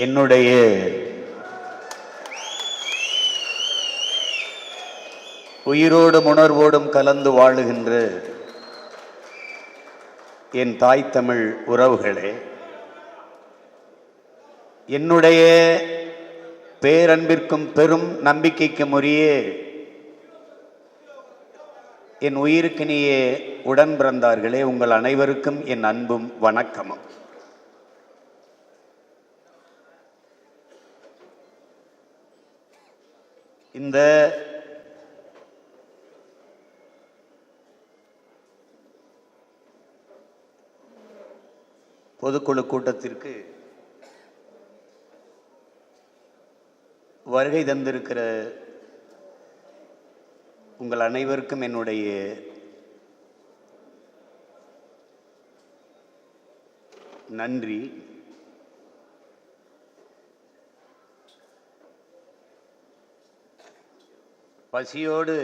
என்னுடைய உயிரோடும் உணர்வோடும் கலந்து வாழுகின்ற என் தாய் தமிழ் உறவுகளே, என்னுடைய பேரன்பிற்கும் பெரும் நம்பிக்கைக்கும் உரிய என் உயிருக்கினிய உடன் பிறந்தார்களே, உங்கள் அனைவருக்கும் என் அன்பும் வணக்கமும். இந்த பொதுக்குழு கூட்டத்திற்கு வருகை தந்திருக்கிற உங்கள் அனைவருக்கும் என்னுடைய நன்றி. பசியோடு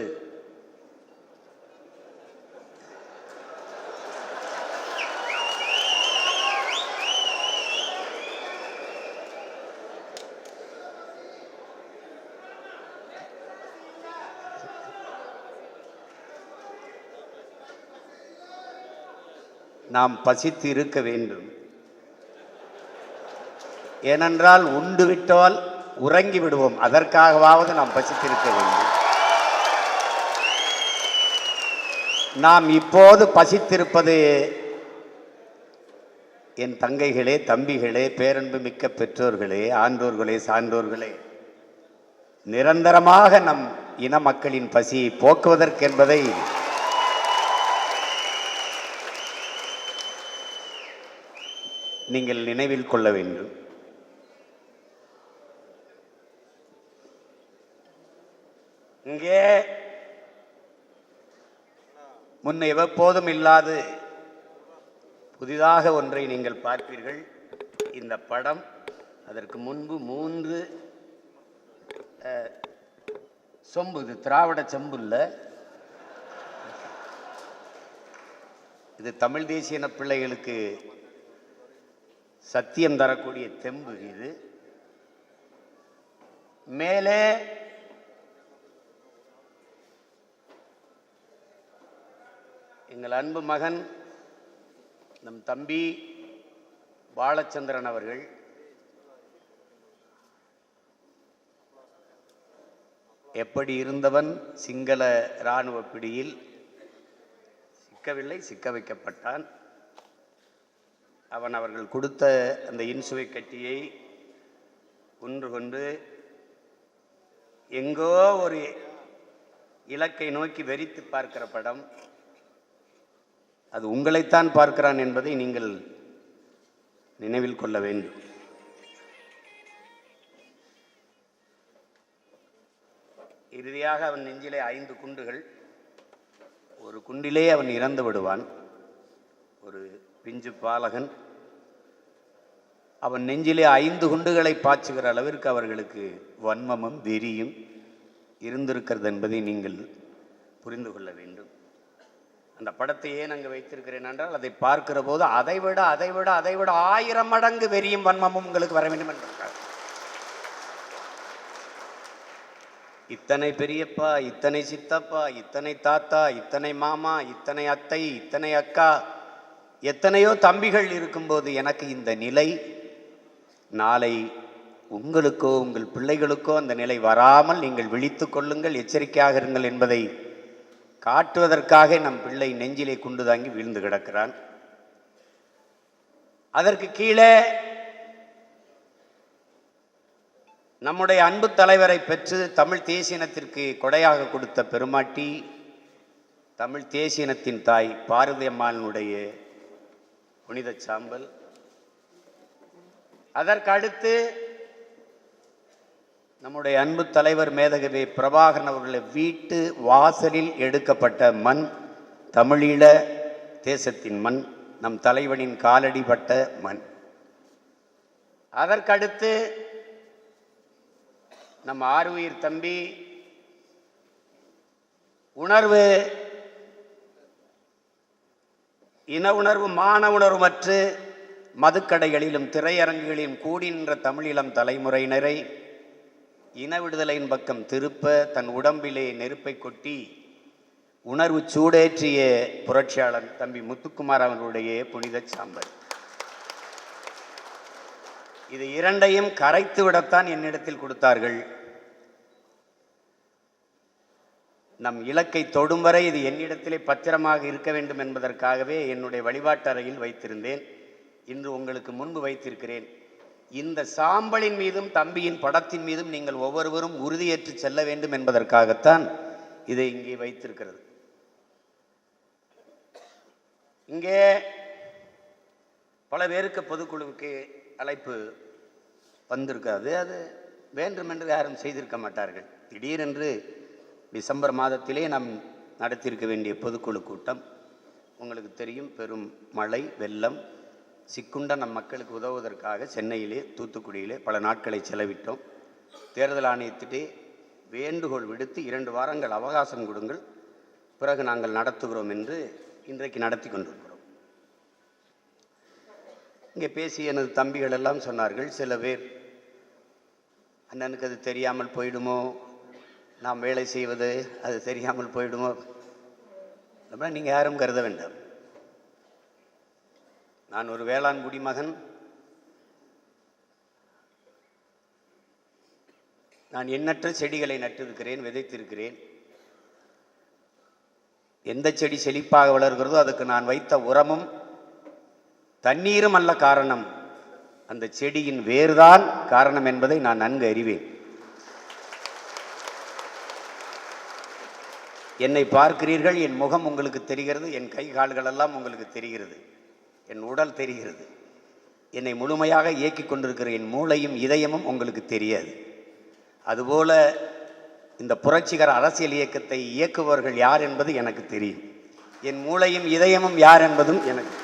நாம் பசித்து இருக்க வேண்டும். ஏனென்றால் உண்டு விட்டால் உறங்கி விடுவோம். அதற்காகவாவது நாம் பசித்திருக்க வேண்டும். நாம் இப்போது பசித்திருப்பது என் தங்கைகளே, தம்பிகளே, பேரன்பு மிக்க பெற்றோர்களே, ஆன்றோர்களே, சான்றோர்களே, நிரந்தரமாக நம் இன மக்களின் பசியை போக்குவதற்கென்பதை நீங்கள் நினைவில் கொள்ள வேண்டும். இங்கே முன்ன எப்போதும் இல்லாது புதிதாக ஒன்றை நீங்கள் பார்ப்பீர்கள். இந்த படம் அதற்கு முன்பு 3 சொம்பு, இது திராவிட செம்பு இல்லை, இது தமிழ் தேசிய பிள்ளைகளுக்கு சத்தியம் தரக்கூடிய தெம்பு. இது மேலே எங்கள் அன்பு மகன் நம் தம்பி பாலச்சந்திரன் அவர்கள் எப்படி இருந்தவன் சிங்கள இராணுவ பிடியில் சிக்கவில்லை, சிக்க வைக்கப்பட்டான். அவன் அவர்கள் கொடுத்த அந்த இன்சுவை கட்டியை ஒன்று கொண்டு எங்கோ ஒரு இலக்கை நோக்கி வெறித்து பார்க்கிற படம். அது உங்களைத்தான் பார்க்கிறான் என்பதை நீங்கள் நினைவில் கொள்ள வேண்டும். இறுதியாக அவன் நெஞ்சிலே 5 குண்டுகள். ஒரு குண்டிலே அவன் இறந்து விடுவான். ஒரு பிஞ்சு பாலகன் அவன் நெஞ்சிலே 5 குண்டுகளை பாய்ச்சுகிற அளவிற்கு அவர்களுக்கு வன்மமும் வெறியும் இருந்திருக்கிறது என்பதை நீங்கள் புரிந்து கொள்ள வேண்டும். அந்த படத்தை ஏன் அங்கு வைத்திருக்கிறேன் என்றால், அதை பார்க்கிற போது அதைவிட 1000 மடங்கு வெறியும் வன்மமும் உங்களுக்கு வர வேண்டும் என்றார். இத்தனை பெரியப்பா, இத்தனை சித்தப்பா, இத்தனை தாத்தா, இத்தனை மாமா, இத்தனை அத்தை, இத்தனை அக்கா, எத்தனையோ தம்பிகள் இருக்கும்போது எனக்கு இந்த நிலை, நாளை உங்களுக்கோ உங்கள் பிள்ளைகளுக்கோ அந்த நிலை வராமல் நீங்கள் விழித்து கொள்ளுங்கள், எச்சரிக்கையாக இருங்கள் என்பதை காட்டுவதற்காக நம் பிள்ளை நெஞ்சிலே குண்டு தாங்கி வீழ்ந்து கிடக்கிறான். அதற்கு கீழே நம்முடைய அன்பு தலைவரை பெற்று தமிழ் தேசியனத்திற்கு கொடையாக கொடுத்த பெருமாட்டி, தமிழ் தேசியனத்தின் தாய் பாரதி அம்மாளுடைய புனித சாம்பல். அதற்கு அடுத்து நம்முடைய அன்பு தலைவர் மேதகவி பிரபாகரன் அவர்களை வீட்டு வாசலில் எடுக்கப்பட்ட மண், தமிழீழ தேசத்தின் மண், நம் தலைவனின் காலடிப்பட்ட மண். அதற்கடுத்து நம் ஆறுயிர் தம்பி உணர்வு, இன உணர்வு, மான உணர்வு மற்று மதுக்கடைகளிலும் திரையரங்குகளிலும் கூடி நின்ற தமிழிலம் தலைமுறையினரை இன விடுதலையின் பக்கம் திருப்ப தன் உடம்பிலே நெருப்பை கொட்டி உணர்வு சூடேற்றிய புரட்சியாளர் தம்பி முத்துக்குமார் அவர்களுடைய புனித சாம்பல். இது இரண்டையும் கரைத்து விடத்தான் என்னிடத்தில் கொடுத்தார்கள். நம் இலக்கை தொடும் வரை இது என்னிடத்திலே பத்திரமாக இருக்க வேண்டும் என்பதற்காகவே என்னுடைய வழிபாட்டு அறையில் வைத்திருந்தேன். இன்று உங்களுக்கு முன்பு வைத்திருக்கிறேன். இந்த சாம்பலின் மீதும் தம்பியின் படத்தின் மீதும் நீங்கள் ஒவ்வொருவரும் உறுதியேற்று செல்ல வேண்டும் என்பதற்காகத்தான் இதை இங்கே வைத்திருக்கிறது. இங்கே பல பேருக்கு பொதுக்குழுவுக்கு அழைப்பு வந்திருக்காது. அது வேண்டுமென்று யாரும் செய்திருக்க மாட்டார்கள். திடீரென்று டிசம்பர் மாதத்திலே நாம் நடத்தியிருக்க வேண்டிய பொதுக்குழு கூட்டம் உங்களுக்கு தெரியும். பெரும் மழை வெள்ளம் சிக்குண்ட நம் மக்களுக்கு உதவுவதற்காக சென்னையிலே தூத்துக்குடியிலே பல நாட்களை செலவிட்டோம். தேர்தல் ஆணையத்திலே வேண்டுகோள் விடுத்து 2 வாரங்கள் அவகாசம் கொடுங்கள், பிறகு நாங்கள் நடத்துகிறோம் என்று இன்றைக்கு நடத்தி கொண்டிருக்கிறோம். இங்கே பேசிய எனது தம்பிகள் எல்லாம் சொன்னார்கள், சில பேர் அண்ணனுக்கு அது தெரியாமல் போயிடுமோ, நாம் வேலை செய்வது அது தெரியாமல் போயிடுமோ, அப்படின்னா நீங்கள் யாரும் கருத வேண்டாம். நான் ஒரு வேளாண் குடிமகன். நான் எண்ணற்ற செடிகளை நட்டிருக்கிறேன், விதைத்திருக்கிறேன். எந்த செடி செழிப்பாக வளர்கிறதோ அதுக்கு நான் வைத்த உரமும் தண்ணீரும் அல்ல காரணம், அந்த செடியின் வேறுதான் காரணம் என்பதை நான் நன்கு அறிவேன். என்னை பார்க்கிறீர்கள், என் முகம் உங்களுக்கு தெரிகிறது, என் கை கால்கள் எல்லாம் உங்களுக்கு தெரிகிறது, என் உடல் தெரிகிறது. என்னை முழுமையாக இயக்கிக் கொண்டிருக்கிற என் மூளையும் இதயமும் உங்களுக்கு தெரியாது. அதுபோல இந்த புரட்சிகர அரசியல் இயக்கத்தை இயக்குபவர்கள் யார் என்பது எனக்கு தெரியும். என் மூளையும் இதயமும் யார் என்பதும் எனக்கு.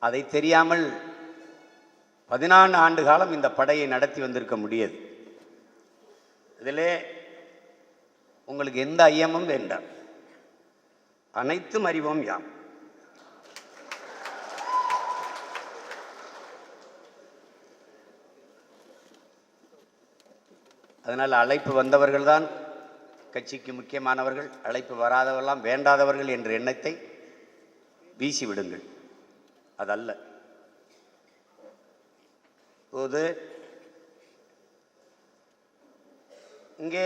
அதை தெரியாமல் 14 ஆண்டு காலம் இந்த படையை நடத்தி வந்திருக்க முடியாது. இதிலே உங்களுக்கு எந்த ஐயமும் வேண்டாம், அனைத்தும் அறிவோம் யாம். அதனால் அழைப்பு வந்தவர்கள்தான் கட்சிக்கு முக்கியமானவர்கள், அழைப்பு வராதவரெல்லாம் வேண்டாதவர்கள் என்ற எண்ணத்தை வீசிவிடுங்கள். அதல்ல. போது இங்கே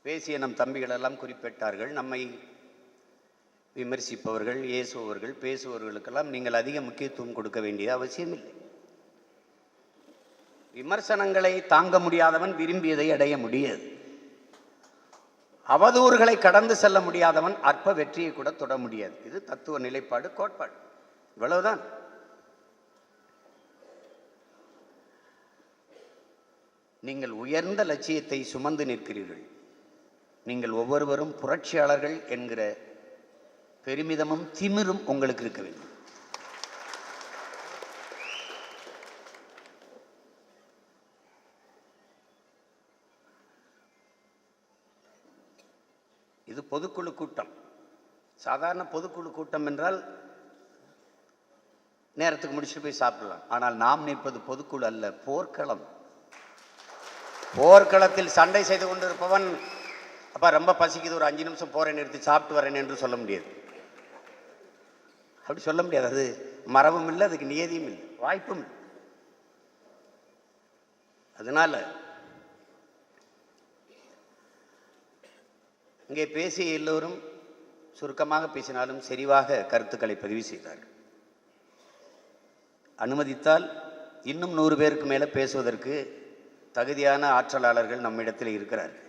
பேசிய நம் தம்பிகள் எல்லாம் குறிப்பிட்டார்கள். நம்மை விமர்சிப்பவர்கள், ஏசுபவர்கள், பேசுபவர்களுக்கெல்லாம் நீங்கள் அதிக முக்கியத்துவம் கொடுக்க வேண்டிய அவசியமில்லை. விமர்சனங்களை தாங்க முடியாதவன் விரும்பியதை அடைய முடியாது. அவதூறுகளை கடந்து செல்ல முடியாதவன் அற்ப வெற்றியை கூட தொட முடியாது. இது தத்துவ நிலைப்பாடு, கோட்பாடு. இவ்வளவுதான். நீங்கள் உயர்ந்த லட்சியத்தை சுமந்து நிற்கிறீர்கள். நீங்கள் ஒவ்வொருவரும் புரட்சியாளர்கள் என்கிற பெருமிதமும் திமிரும் உங்களுக்கு இருக்க வேண்டும். இது பொதுக்குழு கூட்டம். சாதாரண பொதுக்குழு கூட்டம் என்றால் நேரத்துக்கு முடிச்சுட்டு போய் சாப்பிடலாம். ஆனால் நாம் நிற்பது பொதுக்குழு அல்ல, போர்க்களம். போர்க்களத்தில் சண்டை செய்து கொண்டிருப்பவன் அப்பா ரொம்ப பசிக்குது, ஒரு 5 நிமிஷம் போரை நிறுத்தி சாப்பிட்டு வரேன் என்று சொல்ல முடியாது. அப்படி சொல்ல முடியாது. அது மரபும் இல்லை, அதுக்கு நியதியும் இல்லை, வாய்ப்பும் இல்லை. அதனால இங்கே பேசிய எல்லோரும் சுருக்கமாக பேசினாலும் செறிவாக கருத்துக்களை பதிவு செய்தார்கள். அனுமதித்தால் இன்னும் 100 பேருக்கு மேலே பேசுவதற்கு தகுதியான ஆற்றலாளர்கள் நம்மிடத்தில் இருக்கிறார்கள்.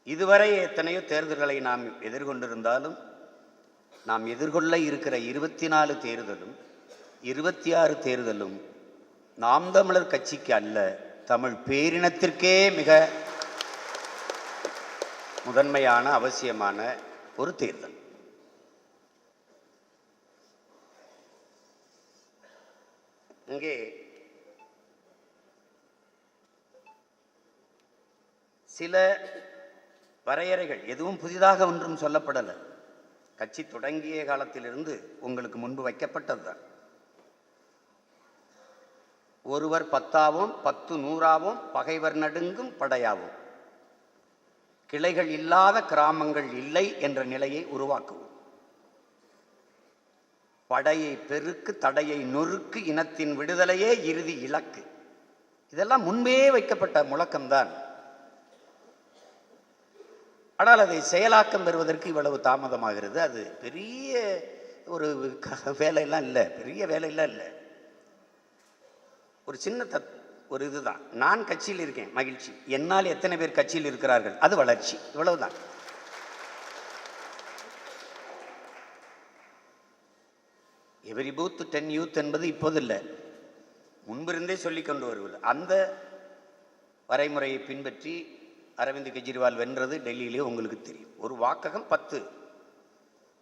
இதுவரை எத்தனையோ தேர்தல்களை நாம் எதிர்கொண்டிருந்தாலும் நாம் எதிர்கொள்ள இருக்கிற 24 தேர்தலும் 26 தேர்தலும் நாம் தமிழர் கட்சிக்கு அல்ல, தமிழ் பேரினத்திற்கே மிக முதன்மையான அவசியமான ஒரு தேர்தல். இங்கே சில வரையறைகள், எதுவும் புதிதாக ஒன்றும் சொல்லப்படலை. கட்சி தொடங்கிய காலத்திலிருந்து உங்களுக்கு முன்பு வைக்கப்பட்டதுதான். ஒருவர் 10ஆவும் 10 100ஆவும் பகைவர் நடுங்கும் படையாவும், கிளைகள் இல்லாத கிராமங்கள் இல்லை என்ற நிலையை உருவாக்குவோம். படையை பெருக்கு, தடையை நொறுக்கு, இனத்தின் விடுதலையே இறுதி இலக்கு. இதெல்லாம் முன்பே வைக்கப்பட்ட முழக்கம்தான். ஆனால் அதை செயலாக்கம் பெறுவதற்கு இவ்வளவு தாமதமாகிறது. அது பெரிய ஒரு வேலையெல்லாம் இல்லை, பெரிய வேலையெல்லாம் இல்லை. ஒரு சின்ன ஒரு இதுதான். நான் கட்சியில் இருக்கேன், மகிழ்ச்சி. என்னால் எத்தனை பேர் கட்சியில் இருக்கிறார்கள், அது வளர்ச்சி. இவ்வளவுதான். எவரி பூத் 10 யூத் என்பது இப்போது இல்லை, முன்பிருந்தே சொல்லிக் கொண்டு வருவது. அந்த வரைமுறையை பின்பற்றி அரவிந்த் கெஜ்ரிவால் வென்றது டெல்லியிலே உங்களுக்கு தெரியும். ஒரு வாக்ககம் 10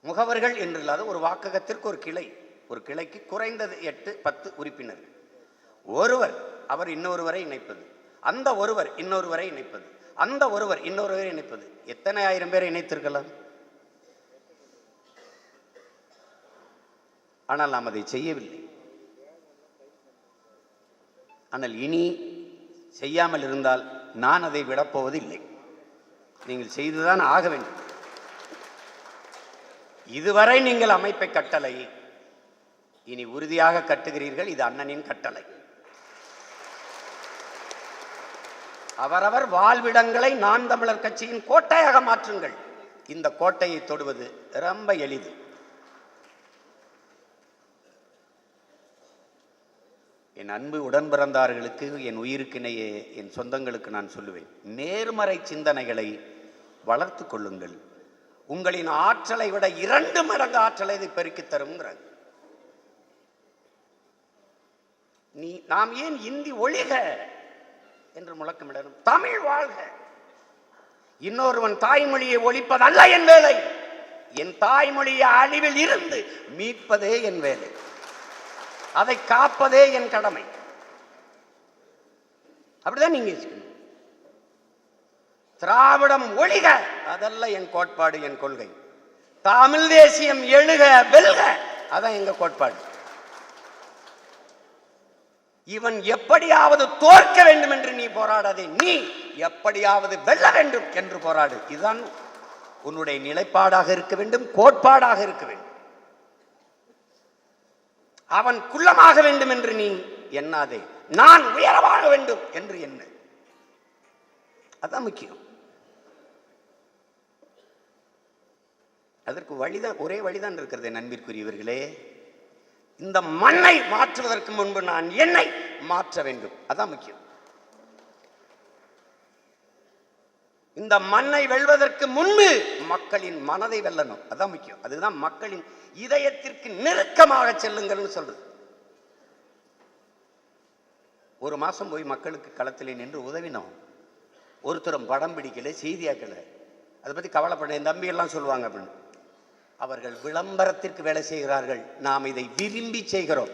முகவர்கள் என்றில்லாத ஒரு வாக்ககத்திற்கு ஒரு கிளை, ஒரு கிளைக்கு குறைந்தது 8-10 உறுப்பினர்கள். ஒருவர் அவர் இன்னொருவரை இணைப்பது, அந்த ஒருவர் இன்னொருவரை இணைப்பது, அந்த ஒருவர் இன்னொருவரை இணைப்பது. எத்தனை ஆயிரம் பேரை இணைத்திருக்கலாம். ஆனால் நாம் அதை செய்யவில்லை. ஆனால் இனி செய்யாமல் இருந்தால் நான் அதை விடப்போவதில்லை. நீங்கள் செய்துதான் ஆக வேண்டும். இதுவரை நீங்கள் அமைப்பை கட்டளை, இனி உறுதியாக கட்டுகிறீர்கள். இது அண்ணனின் கட்டளை. அவரவர் வாழ்விடங்களை நாம் தமிழர் கட்சியின் கோட்டையாக மாற்றுங்கள். இந்த கோட்டையை தொடுவது ரொம்ப எளிது. என் அன்பு உடன் பிறந்தார்களுக்கு, என் உயிருக்கிணையே என் சொந்தங்களுக்கு நான் சொல்லுவேன், நேர்மறை சிந்தனைகளை வளர்த்து கொள்ளுங்கள். உங்களின் ஆற்றலை விட 2 மடங்கு ஆற்றலை இது பெருக்கித் தருங்கிறார். நாம் ஏன் இந்தி ஒழிக என்று முழக்கமிடணும்? தமிழ் வாழ்க. இன்னொருவன் தாய்மொழியை ஒழிப்பதல்ல என் வேலை. என் தாய்மொழியை அழிவில் இருந்து மீட்பதே என் வேலை. அதை காப்பதே என் கடமை. அப்படிதான் நீங்க திராவிடம் ஒழிக, அதல்ல என் கோட்பாடு, என் கொள்கை. தமிழ் தேசியம் எழுக வெல்க, அதான் எங்க கோட்பாடு. இவன் எப்படியாவது தோற்க வேண்டும் என்று நீ போராடாதே, நீ எப்படியாவது வெல்ல வேண்டும் என்று போராடு. இதுதான் உன்னுடைய நிலைப்பாடாக இருக்க வேண்டும், கோட்பாடாக இருக்க வேண்டும். அவன் குள்ளமாக வேண்டும் என்று நீ எண்ணாதே, நான் உயரமாக வேண்டும் என்று எண்ண. அதான் முக்கியம். அதற்கு வழிதான், ஒரே வழிதான் இருக்கிறது. நண்பிற்குரியவர்களே, இந்த மண்ணை மாற்றுவதற்கு முன்பு நான் என்னை மாற்ற வேண்டும். அதான் முக்கியம். இந்த மண்ணை வெல்வதற்கு முன்பு மக்களின் மனதை வெல்லணும். அதான் முக்கியம். அதுதான் மக்களின் இதயத்திற்கு நெருக்கமாக செல்லுங்கள்னு சொல்றது. ஒரு மாசம் போய் மக்களுக்கு களத்திலே நின்று உதவினோம். ஒருத்தரும் படம் பிடிக்கல, செய்தியாக்கல. அதை பத்தி கவலைப்பட என் தம்பி எல்லாம் சொல்லுவாங்க அப்படின்னு. அவர்கள் விளம்பரத்திற்கு வேலை செய்கிறார்கள். நாம் இதை விரும்பி செய்கிறோம்.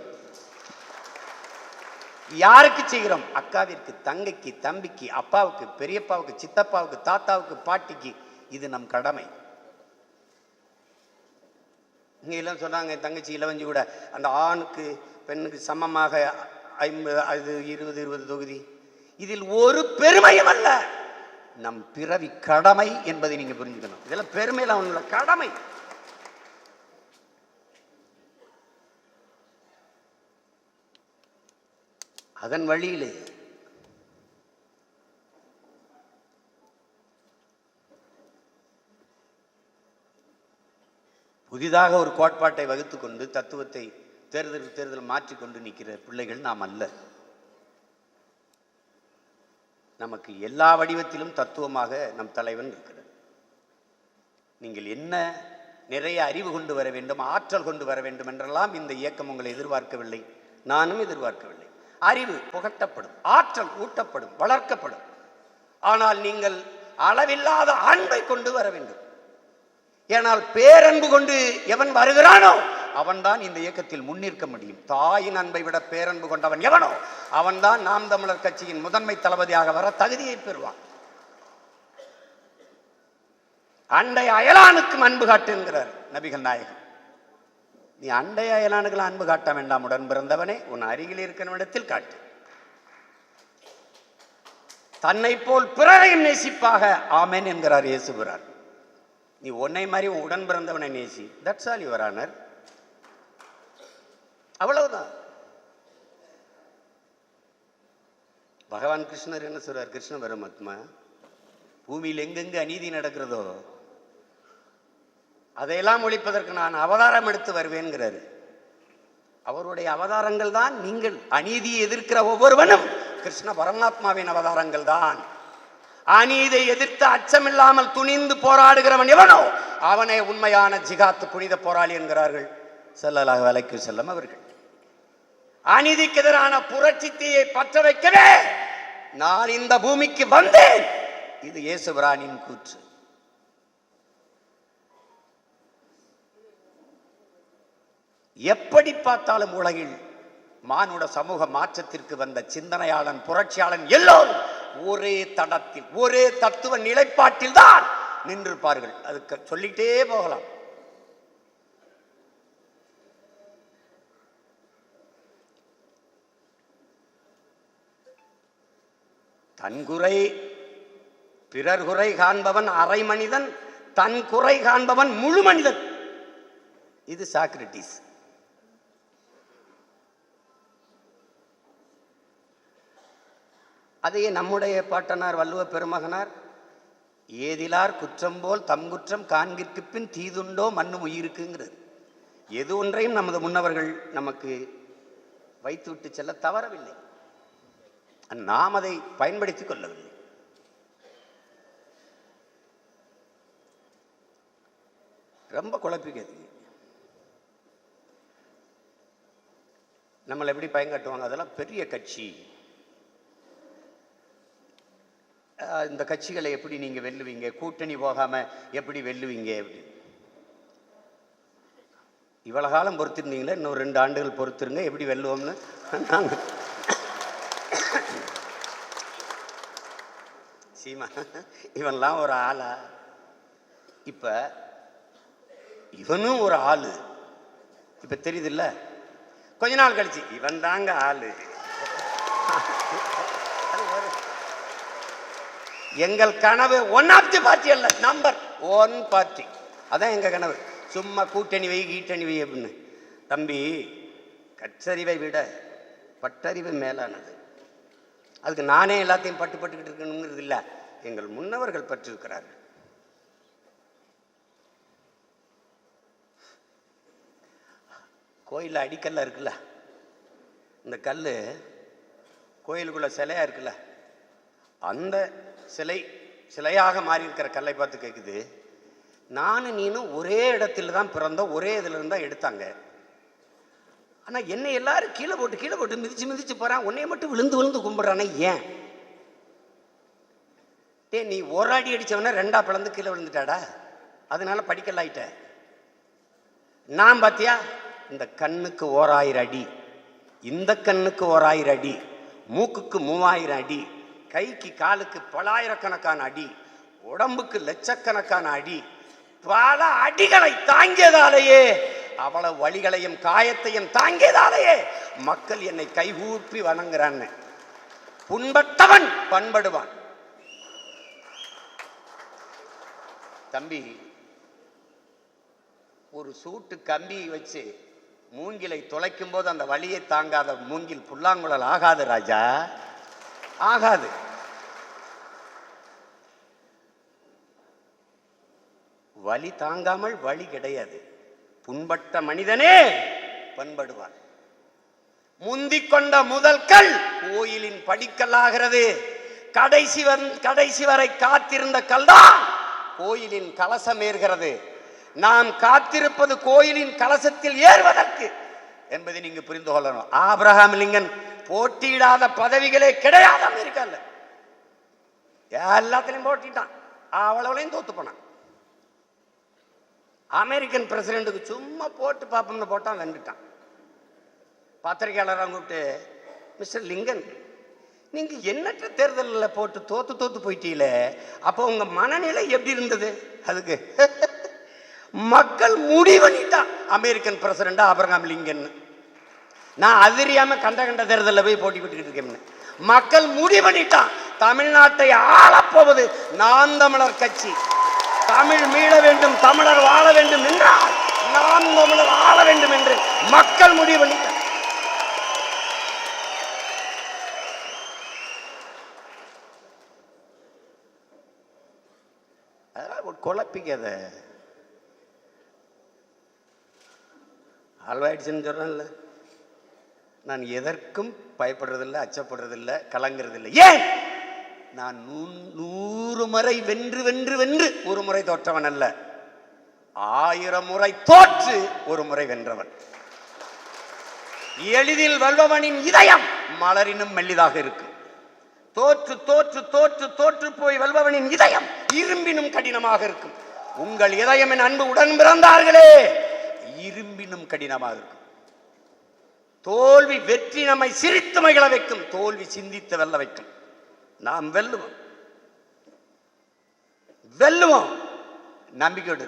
யாருக்கு செய்கிறோம்? அக்காவிற்கு, தங்கைக்கு, தம்பிக்கு, அப்பாவுக்கு, பெரியப்பாவுக்கு, சித்தப்பாவுக்கு, தாத்தாவுக்கு, பாட்டிக்கு. இது நம் கடமை. இங்க எல்லாம் சொன்னாங்க, தங்கச்சி இளவஞ்சி கூட அந்த ஆணுக்கு பெண்ணுக்கு சமமாக 50 20 தொகுதி. இதில் ஒரு பெருமையும் அல்ல, நம் பிறவி கடமை என்பதை நீங்க புரிஞ்சுக்கணும். இதெல்லாம் பெருமையில உள்ள கடமை. அதன் வழியிலே புதிதாக ஒரு கோட்பாட்டை வகுத்துக் கொண்டு தத்துவத்தை தேர்தல் மாற்றிக்கொண்டு நிற்கிற பிள்ளைகள் நாம் அல்ல. நமக்கு எல்லா வடிவத்திலும் தத்துவமாக நம் தலைவன் இருக்கிறார். நீங்கள் என்ன நிறைய அறிவு கொண்டு வர வேண்டும், ஆற்றல் கொண்டு வர வேண்டும் என்றெல்லாம் இந்த இயக்கம் உங்களை எதிர்பார்க்கவில்லை, நானும் எதிர்பார்க்கவில்லை. அறிவு புகட்டப்படும், ஆற்றல் ஊட்டப்படும், வளர்க்கப்படும். ஆனால் நீங்கள் அளவில்லாத அன்பை கொண்டு வர வேண்டும். ஏனால் பேரன்பு கொண்டு எவன் வருகிறானோ அவன்தான் இந்த இயக்கத்தில் முன்னிற்க முடியும். தாயின் அன்பை விட பேரன்பு கொண்டவன் எவனோ அவன்தான் நாம் தமிழர் கட்சியின் முதன்மை தளபதியாக வர தகுதியை பெறுவான். அண்டை அயலானுக்கும் அன்பு காட்டுங்கிறார் நபிகள் நாயகம். நீ அண்டை அயலானுக்கெல்லாம் அன்பு காட்ட வேண்டாம், உடன் பிறந்தவனே உன் அருகில் இருக்கிறவனிடத்தில் காட்டு. தன்னை போல் பிறரையும் நேசிப்பாக ஆமென் என்கிறார் இயேசுகிறார். நீ உன்னை மாதிரி உடன் பிறந்தவனை நேசி. That's all your honour. அவ்வளவுதான். பகவான் கிருஷ்ணர் என்ன சொல்றார்? கிருஷ்ண பரமாத்மா பூமியில் எங்கெங்கு அநீதி நடக்கிறதோ அதையெல்லாம் ஒழிப்பதற்கு நான் அவதாரம் எடுத்து வருவேன்கிறாரு. அவருடைய அவதாரங்கள் தான் நீங்கள். அநீதியை எதிர்க்கிற ஒவ்வொருவனும் கிருஷ்ண பரமாத்மாவின் அவதாரங்கள் தான். அநீதியை எதிர்த்து அச்சமில்லாமல் துணிந்து போராடுகிறவன் எவனோ அவனே உண்மையான ஜிகாத்து புனித போராளி என்கிறார்கள் ஸல்லல்லாஹு அலைஹி வஸல்லம் அவர்கள். அநீதிக்கு எதிரான புரட்சி தீயை பற்ற வைக்கவே நான் இந்த பூமிக்கு வந்தேன். இது இயேசு பிரானின் கூற்று. எப்படி பார்த்தாலும் உலகில் மானுட சமூக மாற்றத்திற்கு வந்த சிந்தனையாளன், புரட்சியாளன் எல்லோரும் ஒரே தடத்தில், ஒரே தத்துவ நிலைப்பாட்டில் தான் நின்றிருப்பார்கள். அதுக்கு சொல்லிட்டே போகலாம். தன் குறை பிறர் குறை காண்பவன் அரை மனிதன், தன் குறை காண்பவன் முழு மனிதன். இது சாக்ரட்டிஸ். அதையே நம்முடைய பாட்டனார் வள்ளுவ பெருமகனார் ஏதிலார் குற்றம் போல் தம் குற்றம் காண்கிற்கு பின் தீதுண்டோ மண்ணும் உயிருக்குங்கிறது. எது ஒன்றையும் நமது முன்னவர்கள் நமக்கு வைத்துவிட்டு செல்ல தவறவில்லை. நாம் அதை பயன்படுத்திக் கொள்ளவில்லை. ரொம்ப குழப்பிக்கிறது. நம்மளை எப்படி பயங்காட்டுவாங்க? அதெல்லாம் பெரிய கட்சி, இந்த கட்சிகளை எப்படி நீங்க வெல்லுவீங்க, கூட்டணி போகாம எப்படி வெல்லுவீங்க அப்படின்னு. இவ்வளவு காலம் பொறுத்திருந்தீங்களே, இன்னும் 2 ஆண்டுகள் பொறுத்திருங்க, எப்படி வெல்லுவோம்னு. சீமா இவன்லாம் ஒரு ஆளா? இப்ப இவனும் ஒரு ஆளு. இப்ப தெரியுது இல்ல? கொஞ்ச நாள் கழிச்சு இவன் தாங்க ஆளு. எங்கள் கனவு ஒன் ஆஃப் தி பார்ட்டி அல்ல, நம்பர் 1 பார்ட்டி. அதான் எங்க கனவு. சும்மா கூட்டணி வை கீட்டணி வை அப்படின்னு. தம்பி, கற்றறிவை விட பட்டறிவு மேலானது. அதுக்கு நானே எல்லாத்தையும் பட்டுக்கிட்டு இருக்கணுங்கிறது இல்லை, எங்கள் முன்னவர்கள் பற்றிருக்கிறார்கள். கோயிலில் அடிக்கல்ல இருக்குல்ல, இந்த கல் கோயிலுக்குள்ள சிலையா இருக்குல்ல, அந்த சிலையாக மாறி இருக்கிற கல்லை பார்த்து கேட்குது, நானும் நீனும் ஒரே இடத்துல தான் பிறந்தோம், ஒரே இதில் இருந்தால் எடுத்தாங்க. ஆனால் என்னை எல்லாரும் கீழே போட்டு மிதிச்சு போகிறான், உன்னைய மட்டும் விழுந்து கும்பிட்றானே ஏன்? நீ ஒரு அடி அடித்தவன 2ஆ பிளந்து கீழே விழுந்துட்டாடா, அதனால படிக்கலாயிட்ட. நான் பார்த்தியா, இந்த கண்ணுக்கு 1000 அடி, இந்த கண்ணுக்கு 1000 அடி, மூக்குக்கு 3000 அடி, கைக்கு காலுக்கு பலாயிரக்கணக்கான அடி, உடம்புக்கு லட்சக்கணக்கான அடி, பல அடிகளை தாங்கியதாலேயே, அவ்வளவு வலிகளையும் காயத்தையும் தாங்கியதாலேயே மக்கள் என்னை கைகூப்பி வணங்குறான்னு. புண்பட்டவன் பண்படுவான். தம்பி, ஒரு சூட்டு கம்பி வச்சு மூங்கிலை துளைக்கும் போது அந்த வலியை தாங்காத மூங்கில் புல்லாங்குழல் ஆகாது ராஜா, ஆகாது. வலி தாங்காமல் வழி கிடையாது. புண்பட்ட மனிதனே பண்படுவான். முந்திக் கொண்ட முதல் கல் கோயிலின் படிக்கல்லாகிறது. கடைசி வரை காத்திருந்த கல்தான் கோயிலின் கலசம் ஏறுகிறது. நாம் காத்திருப்பது கோயிலின் கலசத்தில் ஏறுவதற்கு என்பதை நீங்க புரிந்து கொள்ளணும். ஆபிரகாம் லிங்கன் போட்டியிடாத பதவிகளே கிடையாது அமெரிக்கால. எல்லாத்திலையும் போட்டிட்டான், அவ்வளவுலையும் தோத்து போனான். அமெரிக்கன் பிரசிடென்ட்டுக்கு சும்மா போட்டு பார்ப்போம்னு போட்டான், வென்றுட்டான். பத்திரிகையாளராக கூப்பிட்டு, மிஸ்டர் லிங்கன், நீங்க எண்ணற்ற தேர்தலில் போட்டு தோத்து போயிட்டீங்களே, அப்போ உங்க மனநிலை எப்படி இருந்தது? அதுக்கு மக்கள் முடிவனிட்டான் அமெரிக்கன் பிரசிடண்டா ஆபிரகாம் லிங்கன். நான் அதிரியாம கண்ட தேர்தலில் போய் போட்டி போட்டுக்கிட்டு இருக்கேன். மக்கள் முடிவனிட்டான் தமிழ்நாட்டை ஆளப்போவது நாம் தமிழர் கட்சி. தமிழ் மீள வேண்டும், தமிழர் வாழ வேண்டும் என்றால் நாம் தமிழர் ஆள வேண்டும் என்று மக்கள் முடிவனிட்டார். குழப்பிக்கத ஆல்வாயிடுச்சுன்னு சொல்றேன்ல. நான் எதற்கும் பயப்படுறதில்லை, அச்சப்படுறதில்லை, கலங்குறதில்லை. ஏன்? நான் 100 முறை வென்று வென்று வென்று ஒரு முறை தோற்றவன் அல்ல, 1000 முறை தோற்று ஒரு முறை வென்றவன். எளிதில் வெல்பவனின் இதயம் மலரினும் மெல்லிதாக இருக்கும். தோற்று தோற்று தோற்று தோற்று போய் வெல்பவனின் இதயம் இரும்பினும் கடினமாக இருக்கும். உங்கள் இதயம் என் அன்பு உடன் பிறந்தார்களே இரும்பினும் கடினமாக இருக்கும். தோல்வி வெற்றி நம்மை சிரித்து மகிழ வைக்கும், தோல்வி சிந்தித்து வெல்ல வைக்கும். நாம் வெல்லுவோம், வெல்லுவோம், நம்பிக்கையோடு.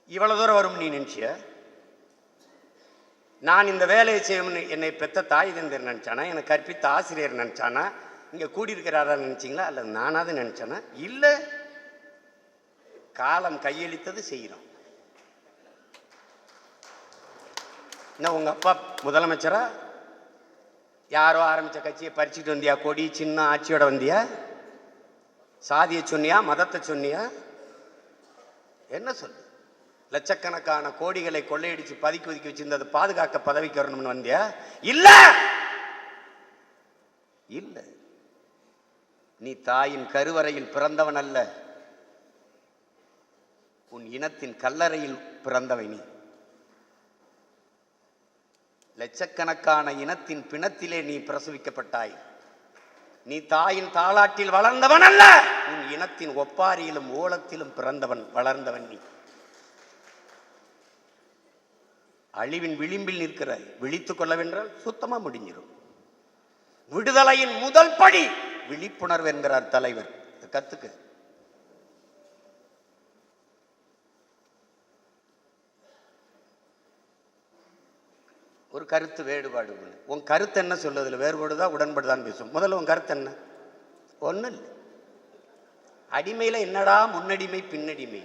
இவ்வளவு தூரம் வரும் நீ நினைச்சிய? நான் இந்த வேலையை செய்யும் என்னை பெத்த தாய் தந்தர் நினைச்சானா, எனக்கு கற்பித்த ஆசிரியர் நினைச்சானா, இங்க கூடியிருக்கிறாரா நினைச்சீங்களா, அல்லது நானாவது நினைச்சானா? இல்ல, காலம் கையளித்தது செய்கிறோம். என்ன உங்க அப்பா முதலமைச்சரா? யாரோ ஆரம்பிச்ச கட்சியை பறிச்சுட்டு வந்தியா? கொடி சின்ன ஆட்சியோட வந்தியா? சாதியை சொன்னியா, மதத்தை சொன்னியா? என்ன சொல்லு? லட்சக்கணக்கான கோடிகளை கொள்ளையடிச்சு பதுக்கி ஒதுக்கி வச்சிருந்தது பாதுகாக்க பதவிக்கு வரணும்னு வந்தியா? இல்ல இல்ல, நீ தாயின் கருவறையில் பிறந்தவன் அல்ல, உன் இனத்தின் கல்லறையில் பிறந்தவை. நீ லட்சக்கணக்கான இனத்தின் பிணத்திலே நீ பிரசவிக்கப்பட்டாய். நீ தாயின் தாளாட்டில் வளர்ந்தவன் அல்ல, உன் இனத்தின் ஒப்பாரியிலும் ஓலத்திலும் பிறந்தவன் வளர்ந்தவன். நீ அழிவின் விளிம்பில் நிற்கிறாய். விழித்துக் கொள்ளவென்றால் சுத்தமா முடிஞ்சிடும். விடுதலையின் முதல் படி விழிப்புணர்வு என்கிறார் தலைவர். கத்துக்கு. ஒரு கருத்து வேறுபாடு. உன் கருத்து என்ன சொல்லுதில்ல, வேறுபாடுதா உடன்படுதான் பேசும். முதல்ல உன் கருத்து என்ன? ஒன்றும் இல்லை. அடிமையில என்னடா முன்னடிமை பின்னடிமை?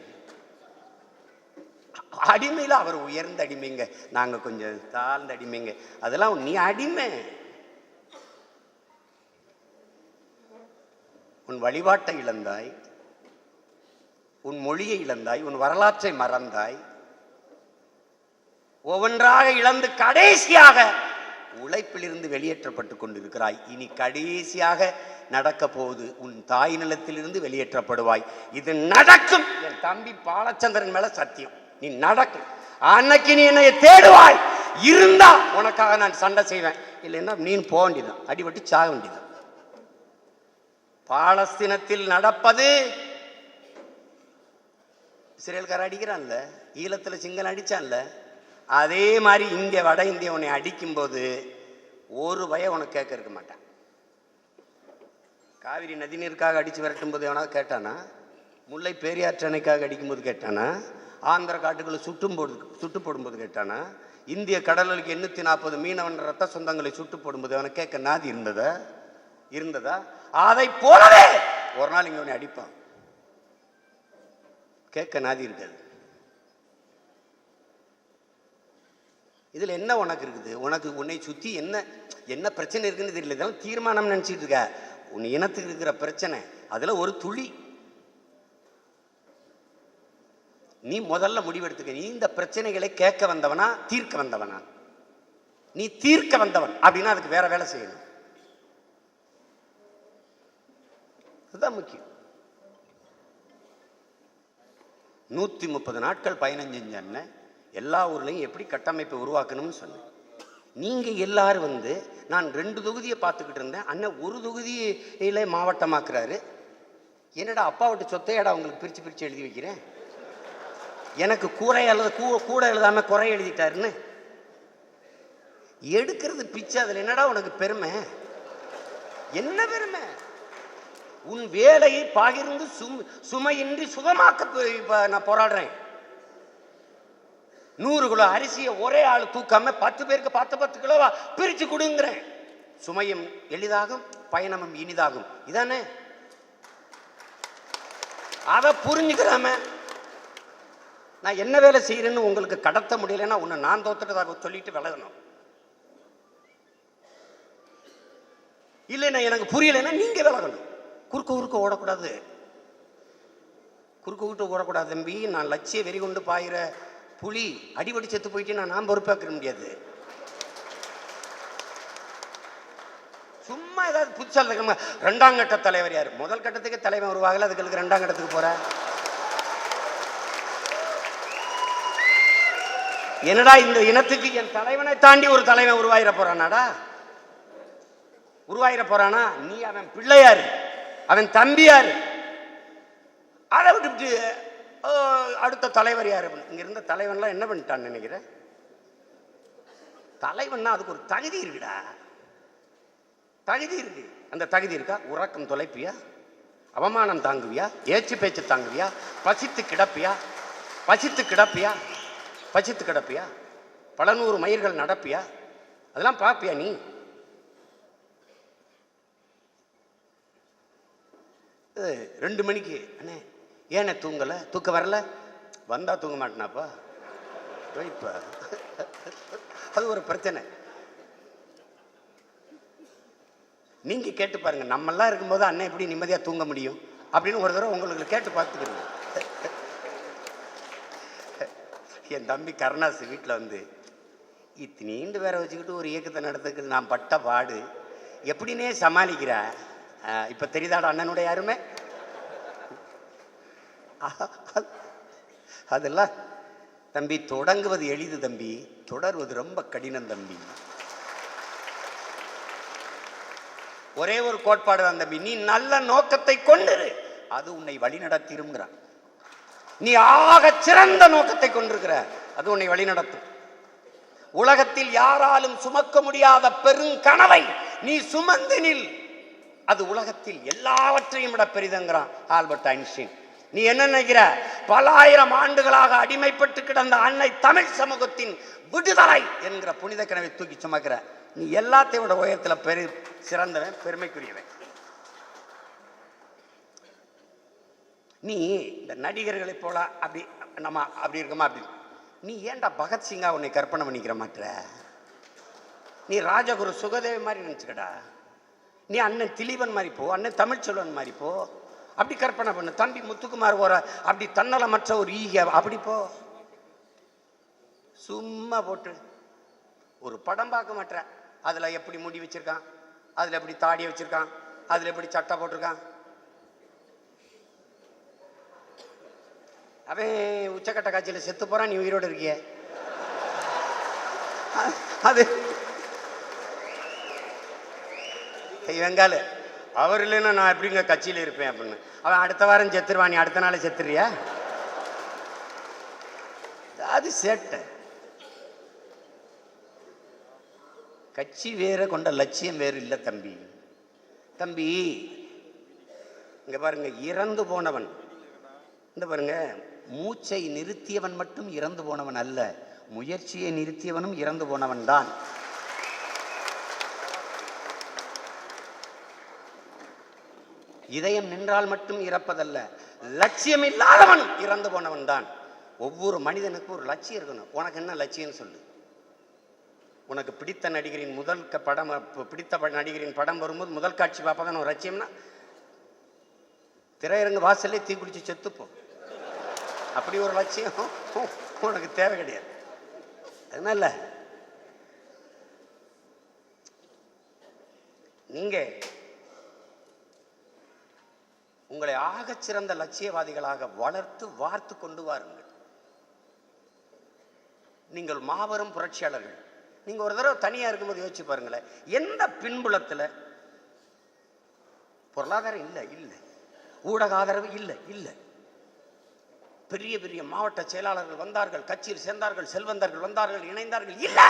அடிமையில அவர் உயர்ந்த அடிமைங்க, நாங்க கொஞ்சம் தாழ்ந்த அடிமைங்க. அதெல்லாம் நீ அடிமை. உன் வழிபாட்டை இழந்தாய், உன் மொழியை இழந்தாய், உன் வரலாற்றை மறந்தாய், ஒவ்வொன்றாக இழந்து கடைசியாக உழைப்பிலிருந்து வெளியேற்றப்பட்டு கொண்டிருக்கிறாய். இனி கடைசியாக நடக்க போகுது, உன் தாய் நிலத்திலிருந்து வெளியேற்றப்படுவாய். இது நடக்கும். என் தம்பி பாலச்சந்திரன் மேல சத்தியம், நீ நடக்கும். அன்னைக்கு நீ என்னை தேடுவாய். இருந்தா உனக்காக நான் சண்டை செய்வேன், இல்லைன்னா நீ போக வேண்டியதான், அடிபட்டு சாக வேண்டியதான். பாலஸ்தீனத்தில் நடப்பது இஸ்ரேல்கார அடிக்கிறான்ல, ஈழத்துல சிங்களம் அடிச்சான்ல, அதே மாதிரி இங்க வட இந்திய உன்னை அடிக்கும் போது ஒரு பய உனக்கு கேட்க இருக்க மாட்டான். காவிரி நதிநீருக்காக அடிச்சு விரட்டும் போது எவனாவது கேட்டானா? முல்லை பேரியாற்று அணைக்காக அடிக்கும் போது கேட்டானா? ஆந்திர காட்டுகளை சுட்டு போடும்போது கேட்டானா? இந்திய கடலுக்கு 840 மீனவன் ரத்த சொந்தங்களை சுட்டு போடும்போது அவனை கேட்க நாதி இருந்ததா? அதை போலவே ஒரு நாள் இங்க உன்னை அடிப்பான், கேட்க நாதி இருக்காது. இதுல என்ன உனக்கு இருக்குது? உனக்கு உன்னை சுத்தி என்ன பிரச்சனை இருக்குன்னு தெரியல. இதெல்லாம் தீர்மானம் நினைச்சிட்டு இருக்க. உன் இனத்துக்கு இருக்கிற பிரச்சனை அதுல ஒரு துளி. நீ முதல்ல முடிவெடுத்துக்க. நீ இந்த பிரச்சனைகளை கேட்க வந்தவனா தீர்க்க வந்தவனா? நீ தீர்க்க வந்தவன் அப்படின்னா அதுக்கு வேற வேலை செய்யணும். அதுதான் முக்கியம். 130 நாட்கள் பயணம் செஞ்ச எல்லா ஊர்லையும் எப்படி கட்டமைப்பை உருவாக்கணும்னு சொன்னேன். நீங்க எல்லாரும் நான் 2 தொகுதியை பார்த்துக்கிட்டு இருந்தேன், அண்ணன் ஒரு தொகுதியில மாவட்டமாக்குறாரு. என்னடா அப்பா விட்டு சொத்தையடா உங்களுக்கு பிரிச்சு எழுதி வைக்கிறேன், எனக்கு கூட எழுதாம குறை எழுதிட்டாருன்னு எடுக்கிறது பிச்சை. அதுல என்னடா உனக்கு பெருமை? என்ன பெருமை? உன் வேலையை பகிர்ந்து சுமையின்றி சுகமாக்க இப்ப நான் போராடுறேன். 100 கிலோ அரிசியை ஒரே ஆள் தூக்காம 10 பேருக்கு 10 கிலோவா பிரிச்சு கொடுங்கிறேன். சுமையும் எளிதாகும், பயணமும் இனிதாகும். இதானே? அதை புரிஞ்சுக்கிறாம நான் என்ன வேலை செய்யறேன்னு உங்களுக்கு கடத்த முடியலன்னா உன்னை நான் தோத்துட்டதாக சொல்லிட்டு விலகணும். இல்லைன்னா எனக்கு புரியலைன்னா நீங்க விலகணும். குறுக்க ஓடக்கூடாது, குறுக்க ஓடக்கூடாது தம்பி. நான் லட்சிய வெறி கொண்டு பாயிற புலி அடிபடி செத்து போயிட்டு நான் பொறுப்பாக்க முடியாது. சும்மா ஏதாவது புதுசா 2ஆம் கட்ட தலைவர் யாரு? முதல் கட்டத்துக்கு தலைவன் உருவாகல, அதுக்கு 2ஆம் கட்டத்துக்கு போற. என்னடா இந்த இனத்துக்கு என் தலைவனை தாண்டி ஒரு தலைவன் உருவாயிர போறானாடா? உருவாயிர போறானா? நீ அவன் பிள்ளையாரு, அவன் தம்பியாரு. அதை விட்டு அடுத்த தலைவர் யாரு? இங்க இருந்த தலைவன்லாம் என்ன பண்ணிட்டான்னு நினைக்கிறேன்? தலைவன்னா அதுக்கு ஒரு தகுதி இருக்குடா, தகுதி இருக்கு. அந்த தகுதி இருக்கா? உறக்கம் தொலைப்பியா? அவமானம் தாங்குவியா? ஏச்சு பேச்சு தாங்குவியா? பசித்து கிடப்பியா? பல 100 மைல்கள் நடப்பியா? அதெல்லாம் பாப்பியா நீ? ரெண்டு மணிக்கு அண்ணே ஏண்ணே தூங்கலை? தூக்க வரல? வந்தா தூங்க மாட்டேனாப்பா. இப்ப அது ஒரு பிரச்சனை. நீங்க கேட்டு பாருங்க, நம்மெல்லாம் இருக்கும்போது அண்ணன் எப்படி நிம்மதியா தூங்க முடியும் அப்படின்னு ஒரு தடவை உங்களுக்கு கேட்டு பார்த்துக்கிறீங்க. என் தம்பி கருணாசு வீட்டில் வந்து இத்தனீண்டு வேற வச்சுக்கிட்டு ஒரு இயக்கத்தை நடத்துக்கு நான் பட்ட பாடு எப்படின்னே சமாளிக்கிற. இப்ப தெரியுதாடா அண்ணனுடைய அருமை? அதெல்லாம் தம்பி தொடங்குவது எளிது தம்பி, தொடர்வது ரொம்ப கடினம் தம்பி. ஒரே ஒரு கோட்பாடு தான் தம்பி, நீ நல்ல நோக்கத்தை கொண்டிரு, அது உன்னை வழி நடத்திருங்கிறான். நீ ஆக சிறந்த நோக்கத்தை கொண்டிருக்கிற, அது உன்னை வழி நடத்தும். உலகத்தில் யாராலும் சுமக்க முடியாத பெருங்கனவை நீ சுமந்து நில், அது உலகத்தில் எல்லாவற்றையும் விட பெரிதுங்கிறான் ஆல்பர்ட் ஐன்ஸ்டீன். நீ என்ன நினைக்கிற? பல ஆயிரம் ஆண்டுகளாக அடிமைப்பட்டு கிடந்த அன்னை தமிழ் சமூகத்தின் விடுதலை என்கிற புனித கனவை தூக்கி சுமக்கிற. நீ எல்லாத்தையும் விட உயரத்தில் சிறந்தவன், பெருமைக்குரியவன். நீ இந்த நடிகர்களை போல அப்படி நம்ம அப்படி இருக்கமா? அப்படி நீ ஏன்டா பகத்சிங்கா உன்னை கற்பனை பண்ணிக்கிற மாட்ட? நீ ராஜகுரு சுகதேவ மாதிரி நினைச்சுக்கடா. நீ அண்ணன் திலீபன் மாதிரி போ, அண்ணன் தமிழ்ச்செல்வன் மாதிரி போ, அப்படி கற்பனை பண்ணு. தம்பி முத்துக்குமார் ஒரு அப்படி தன்னலமற்ற ஒரு ஈக அப்படி போ. சும்மா போட்டு ஒரு படம் பார்க்க மாட்ட. அதுல எப்படி முடி வச்சிருக்கான், அதுல எப்படி தாடியை வச்சிருக்கான், அதுல எப்படி சட்டை போட்டிருக்கான். அவன் உச்சக்கட்ட காட்சியில செத்து போறான், நீ உயிரோடு இருக்கிய. அது வெங்கால அவர் இல்லைன்னா நான் எப்படிங்க கட்சியில் இருப்பேன் அப்படின்னு. அவன் அடுத்த வாரம் செத்துருவான், நீ அடுத்த நாள் செத்துறியா? அது சேட்டை. கட்சி வேற கொண்ட லட்சியம் வேறு இல்லை தம்பி. தம்பி இங்க பாருங்க, இறந்து போனவன் இந்த பாருங்க, மூச்சை நிறுத்தியவன் மட்டும் இறந்து போனவன் அல்ல, முயற்சியை நிறுத்தியவனும் இறந்து போனவன் தான். இதயம் நின்றால் மட்டும் இறப்பதல்ல, லட்சியம் இல்லாதவன் இறந்து போனவன் தான். ஒவ்வொரு மனிதனுக்கும் ஒரு லட்சியம் இருக்கணும். உனக்கு என்ன லட்சியம் சொல்லு. உனக்கு பிடித்த நடிகரின் பிடித்த நடிகரின் படம் வரும்போது முதல் காட்சி பார்ப்பதான் ஒரு லட்சியம்னா திரையரங்கு வாசல்லே தீக்குடிச்சு செத்துப்போம். அப்படி ஒரு லட்சியம் உனக்கு தேவை கிடையாது. அதனால நீங்க உங்களை ஆகச்சிறந்த லட்சியவாதிகளாக வளர்த்து வார்த்து கொண்டு வாருங்கள். நீங்கள் மாபெரும் புரட்சியாளர்கள். நீங்க ஒரு தடவை தனியா இருக்கும்போது யோசிச்சு பாருங்களேன், எந்த பின்புலத்துல பொருளாதாரம் இல்லை, ஊடக ஆதரவு இல்லை, பெரிய பெரிய மாவட்ட செயலாளர்கள் வந்தார்கள், கட்சியில் சேர்ந்தார்கள், செல்வந்தர்கள் வந்தார்கள், இணைந்தார்கள், இல்ல.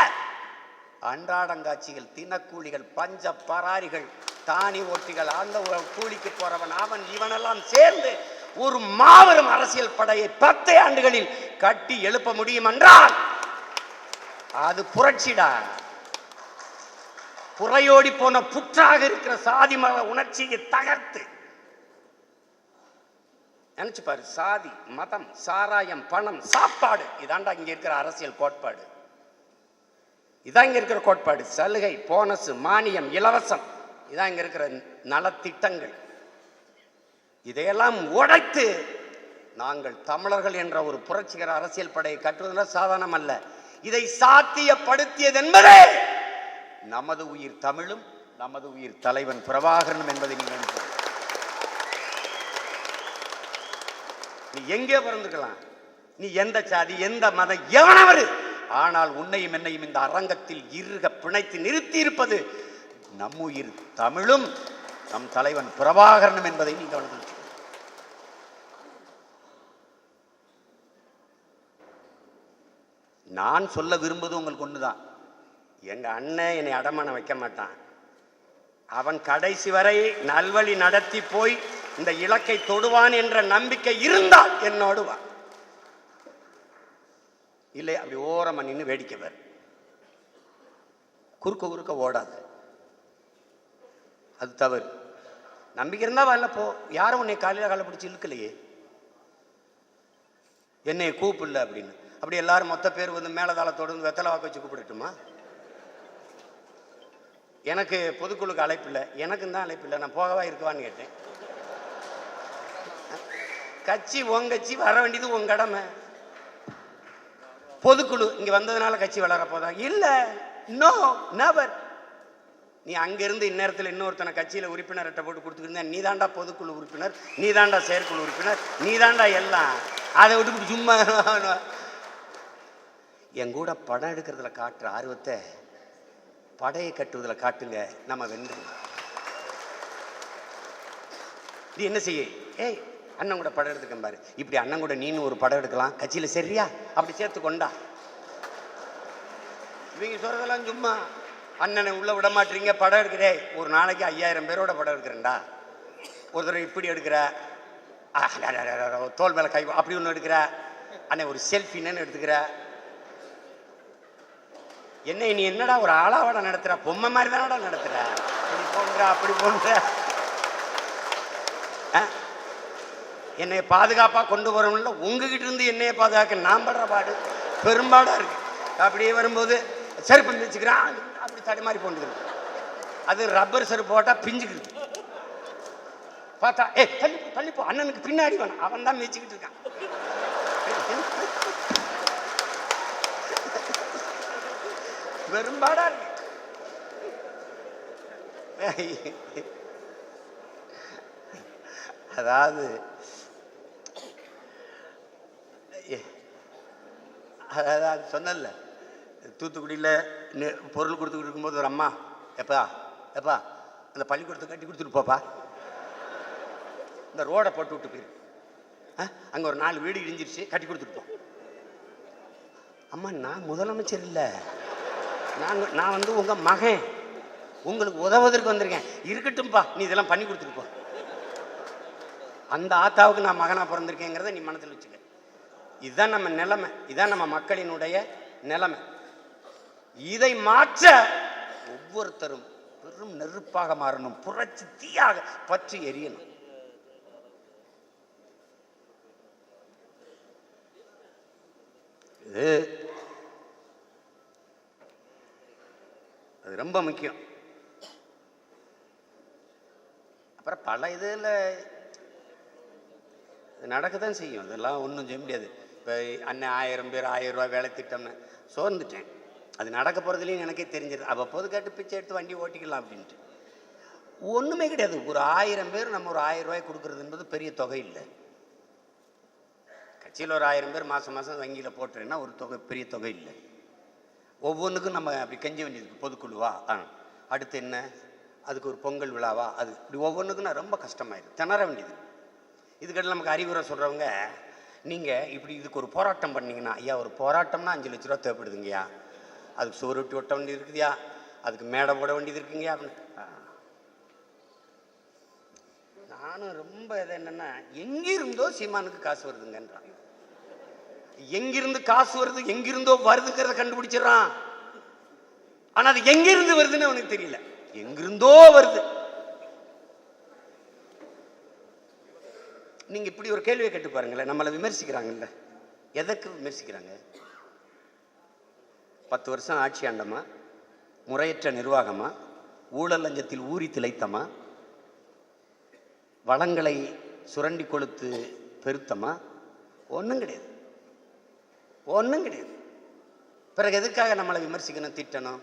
அன்றாடங்காட்சிகள், தினக்கூலிகள், பஞ்ச பராரிகள், தானி ஓட்டிகள், அந்த கூலிக்கு போறவன், அவன் இவனெல்லாம் சேர்ந்து ஒரு மாபெரும் அரசியல் படையை 10 ஆண்டுகளில் கட்டி எழுப்ப முடியும் என்றால் அது புரட்சிடா. புறையோடி போன புற்றாக இருக்கிற சாதி மத உணர்ச்சியை தகர்த்து நினைச்சு பாரு. சாதி, மதம், சாராயம், பணம், சாப்பாடு, இதாண்டா இங்க இருக்கிற அரசியல் கோட்பாடு. இதான் இங்க இருக்கிற கோட்பாடு. சலுகை, போனஸ், மானியம், இலவசம், இதான் இங்க இருக்கிற நலத்திட்டங்கள். இதையெல்லாம் உடைத்து நாங்கள் தமிழர்கள் என்ற ஒரு புரட்சிகர அரசியல் படையை கட்டுவதில் சாதாரணம் அல்ல. இதை சாத்தியப்படுத்தியது என்பதே நமது உயிர் தமிழும் நமது உயிர் தலைவன் பிரபாகரனும் என்பதை நீங்கள் நீ எங்கே பிறந்துக்கலாம், நீ எந்த சாதி, எந்த மதம், எவனவரு, ஆனால் உன்னையும் என்னையும் இந்த அரங்கத்தில் இறுக பிணைத்து நிறுத்தி இருப்பது நம் உயிர் தமிழும் நம் தலைவன் பிரபாகரனும் என்பதை நீங்கள் நான் சொல்ல விரும்புவது உங்களுக்கு ஒண்ணுதான். எங்க அண்ணன் என்னை அடமானம் வைக்க மாட்டான். அவன் கடைசி வரை நல்வழி நடத்தி போய் இந்த இலக்கை தொடுவான் என்ற நம்பிக்கை இருந்தால் என்னோடு வா. இல்லை அப்படி ஓரமா நின்று வேடிக்கை வர, குறுக்க குறுக்க ஓடாது, அது தவறு. நம்பிக்கை இருந்தா வரல போ. யாரும் உன்னை காலையில காலை பிடிச்சி இழுக்கலையே, என்னை கூப்பிடல அப்படின்னு. அப்படி எல்லாரும் மொத்த பேர் வந்து மேலதாளத்தோடு வந்து வெத்தலை வாக்கு வச்சு கூப்பிடட்டுமா? எனக்கு பொதுக்குழுக்கு அழைப்பு இல்லை, எனக்கும் தான் அழைப்பு இல்லை, நான் போகவா இருக்கவான்னு கேட்டேன். கட்சி உங்க கட்சி, வர வேண்டியது உங்க கடமை. பொதுக்குழு இங்க வந்ததுனால கட்சி வளர போதா? இல்ல, நோ, நெவர். நீ அங்கிருந்து இந்நேரத்தில் இன்னொருத்தனை கட்சியில உறுப்பினர் அட்டை போட்டு கொடுத்துக்கிட்டு நீ தாண்டா பொதுக்குழு உறுப்பினர், நீ தாண்டா செயற்குழு உறுப்பினர், நீ தாண்டா எல்லாம். அதை விட்டு சும்மா என் கூட படம் எடுக்கிறதுல காட்டுற ஆர்வத்தை படையை கட்டுவதில் காட்டுங்க, நம்ம வென்று. நீ என்ன செய்ய, ஏய் அண்ணன் கூட படம் எடுத்துக்க பாரு, இப்படி அண்ணன் கூட நீனு ஒரு படம் எடுக்கலாம் கட்சியில, சரியா? அப்படி சேர்த்து கொண்டா. இவங்க சொல்றதெல்லாம் சும்மா. அண்ணனை உள்ள விட மாட்டீங்க, படம் எடுக்கிறே. ஒரு நாளைக்கு 5000 பேரோட படம் எடுக்கிறேன்டா. ஒரு தடவை இப்படி எடுக்கிற, தோல் மேல கை அப்படி ஒன்று எடுக்கிற, அண்ணன் ஒரு செல்ஃபின்னு எடுத்துக்கிற. என்ன நீ என்னடா ஒரு ஆளாவடா நடத்துற, பொம்மை மாதிரி தானடா நடத்துற, அப்படி போன்ற அப்படி போன்ற. என்னை பாதுகாப்பா கொண்டு வரணும்ல, உங்ககிட்ட இருந்து என்னைய பாதுகாக்க நான் படுற பாடு பெரும்பாடா இருக்கு. அப்படியே வரும்போது செருப்பு மிதிச்சுக்கிறான், அப்படி தடுமாறி போட்டுக்கிறது. அது ரப்பர் செருப்பு போட்டா பிஞ்சுக்குது. பார்த்தா தள்ளி தள்ளிப்போ, அண்ணனுக்கு பின்னாடி வேணும், அவன் தான் மிதிச்சுக்கிட்டு இருக்கான். பெரும்பாடா இருக்கு. அதாவது சொன்னல, தூத்துக்குடியில் பொருள் கொடுத்துக்கிட்டு இருக்கும்போது ஒரு அம்மா, எப்பா எப்பா அந்த பள்ளிக்கூடத்தை கட்டி கொடுத்துட்டு போப்பா, இந்த ரோடை போட்டு விட்டு போயிரு, அங்கே ஒரு 4 வீடு இடிஞ்சிருச்சு, கட்டி கொடுத்துட்டு போ. அம்மா நான் முதலமைச்சர் இல்லை, நான் வந்து உங்க மகன், உங்களுக்கு உதவுவதற்கு வந்திருக்கேன். இருக்கட்டும்பா, நீ இதெல்லாம் பண்ணி கொடுத்துட்டு போ. அந்த ஆத்தாவுக்கு நான் மகனா பிறந்திருக்கேங்கிறத நீ மனதில் வச்சுக்க. இதுதான் நம்ம நிலைமை, இதுதான் நம்ம மக்களினுடைய நிலைமை. இதை மாற்ற ஒவ்வொருத்தரும் பெரும் நெருப்பாக மாறணும், புரட்சி தீயாக பற்றி எரியணும். அது ரொம்ப முக்கியம். அப்புறம் பல இதில் நடக்கத்தான் செய்யும், அதெல்லாம் ஒன்றும் செய்ய முடியாது. இப்போ அண்ணன் 1000 பேர் 1000 ரூபா வேலை திட்டம்னு சோர்ந்துட்டேன். அது நடக்க போகிறதுலேயும் எனக்கே தெரிஞ்சிருது. அவ்வப்போது கேட்டு பிச்சை எடுத்து வண்டி ஓட்டிக்கலாம் அப்படின்ட்டு ஒன்றுமே கிடையாது. ஒரு 1000 பேர் நம்ம ஒரு 1000 ரூபாய் கொடுக்குறது என்பது பெரிய தொகை இல்லை. கட்சியில் ஒரு 1000 பேர் மாதம் மாதம் வங்கியில் போட்டுறேன்னா ஒரு தொகை, பெரிய தொகை இல்லை. ஒவ்வொன்றுக்கும் நம்ம அப்படி கெஞ்ச வேண்டியது. பொதுக்குழுவா, அடுத்து என்ன, அதுக்கு ஒரு பொங்கல் விழாவா, அது இப்படி ஒவ்வொன்றுக்கும் நான் ரொம்ப கஷ்டமாயிடுது, திணற வேண்டியது. இதுக்கெல்லாம் நமக்கு அறிவுரை சொல்கிறவங்க, நீங்கள் இப்படி இதுக்கு ஒரு போராட்டம் பண்ணிங்கன்னா, ஐயா ஒரு போராட்டம்னா 5 லட்ச ரூபா தேவைப்படுதுங்கய்யா, அதுக்கு சோறு விட்டு ஒட்ட வேண்டியது இருக்குதுயா, அதுக்கு மேடை போட வேண்டியது இருக்குங்கய்யா அப்படின்னு. நானும் ரொம்ப இது என்னன்னா, எங்கிருந்தோ சீமானுக்கு காசு வருதுங்கன்றான். எங்கிருந்து காசு வருது, எங்கிருந்தோ வருதுங்கிறத கண்டுபிடிச்சிடறான். ஆனா அது எங்கிருந்து வருதுன்னு அவனுக்கு தெரியல. எங்கிருந்தோ வருது. நீங்க இப்படி ஒரு கேள்வியை கேட்டு பாருங்களேன். நம்மளை விமர்சிக்கிறாங்கல்ல, எதற்கு விமர்சிக்கிறாங்க? 10 வருஷம் ஆட்சி ஆண்டமா, முறையற்ற நிர்வாகமா, ஊழல் லஞ்சத்தில் ஊறி திளைத்தமா, வளங்களை சுரண்டி கொளுத்து பெருத்தமா? ஒன்றும் கிடையாது, ஒன்றும் கிடையாது. பிறகு எதுக்காக நம்மளை விமர்சிக்கணும், திட்டணும்?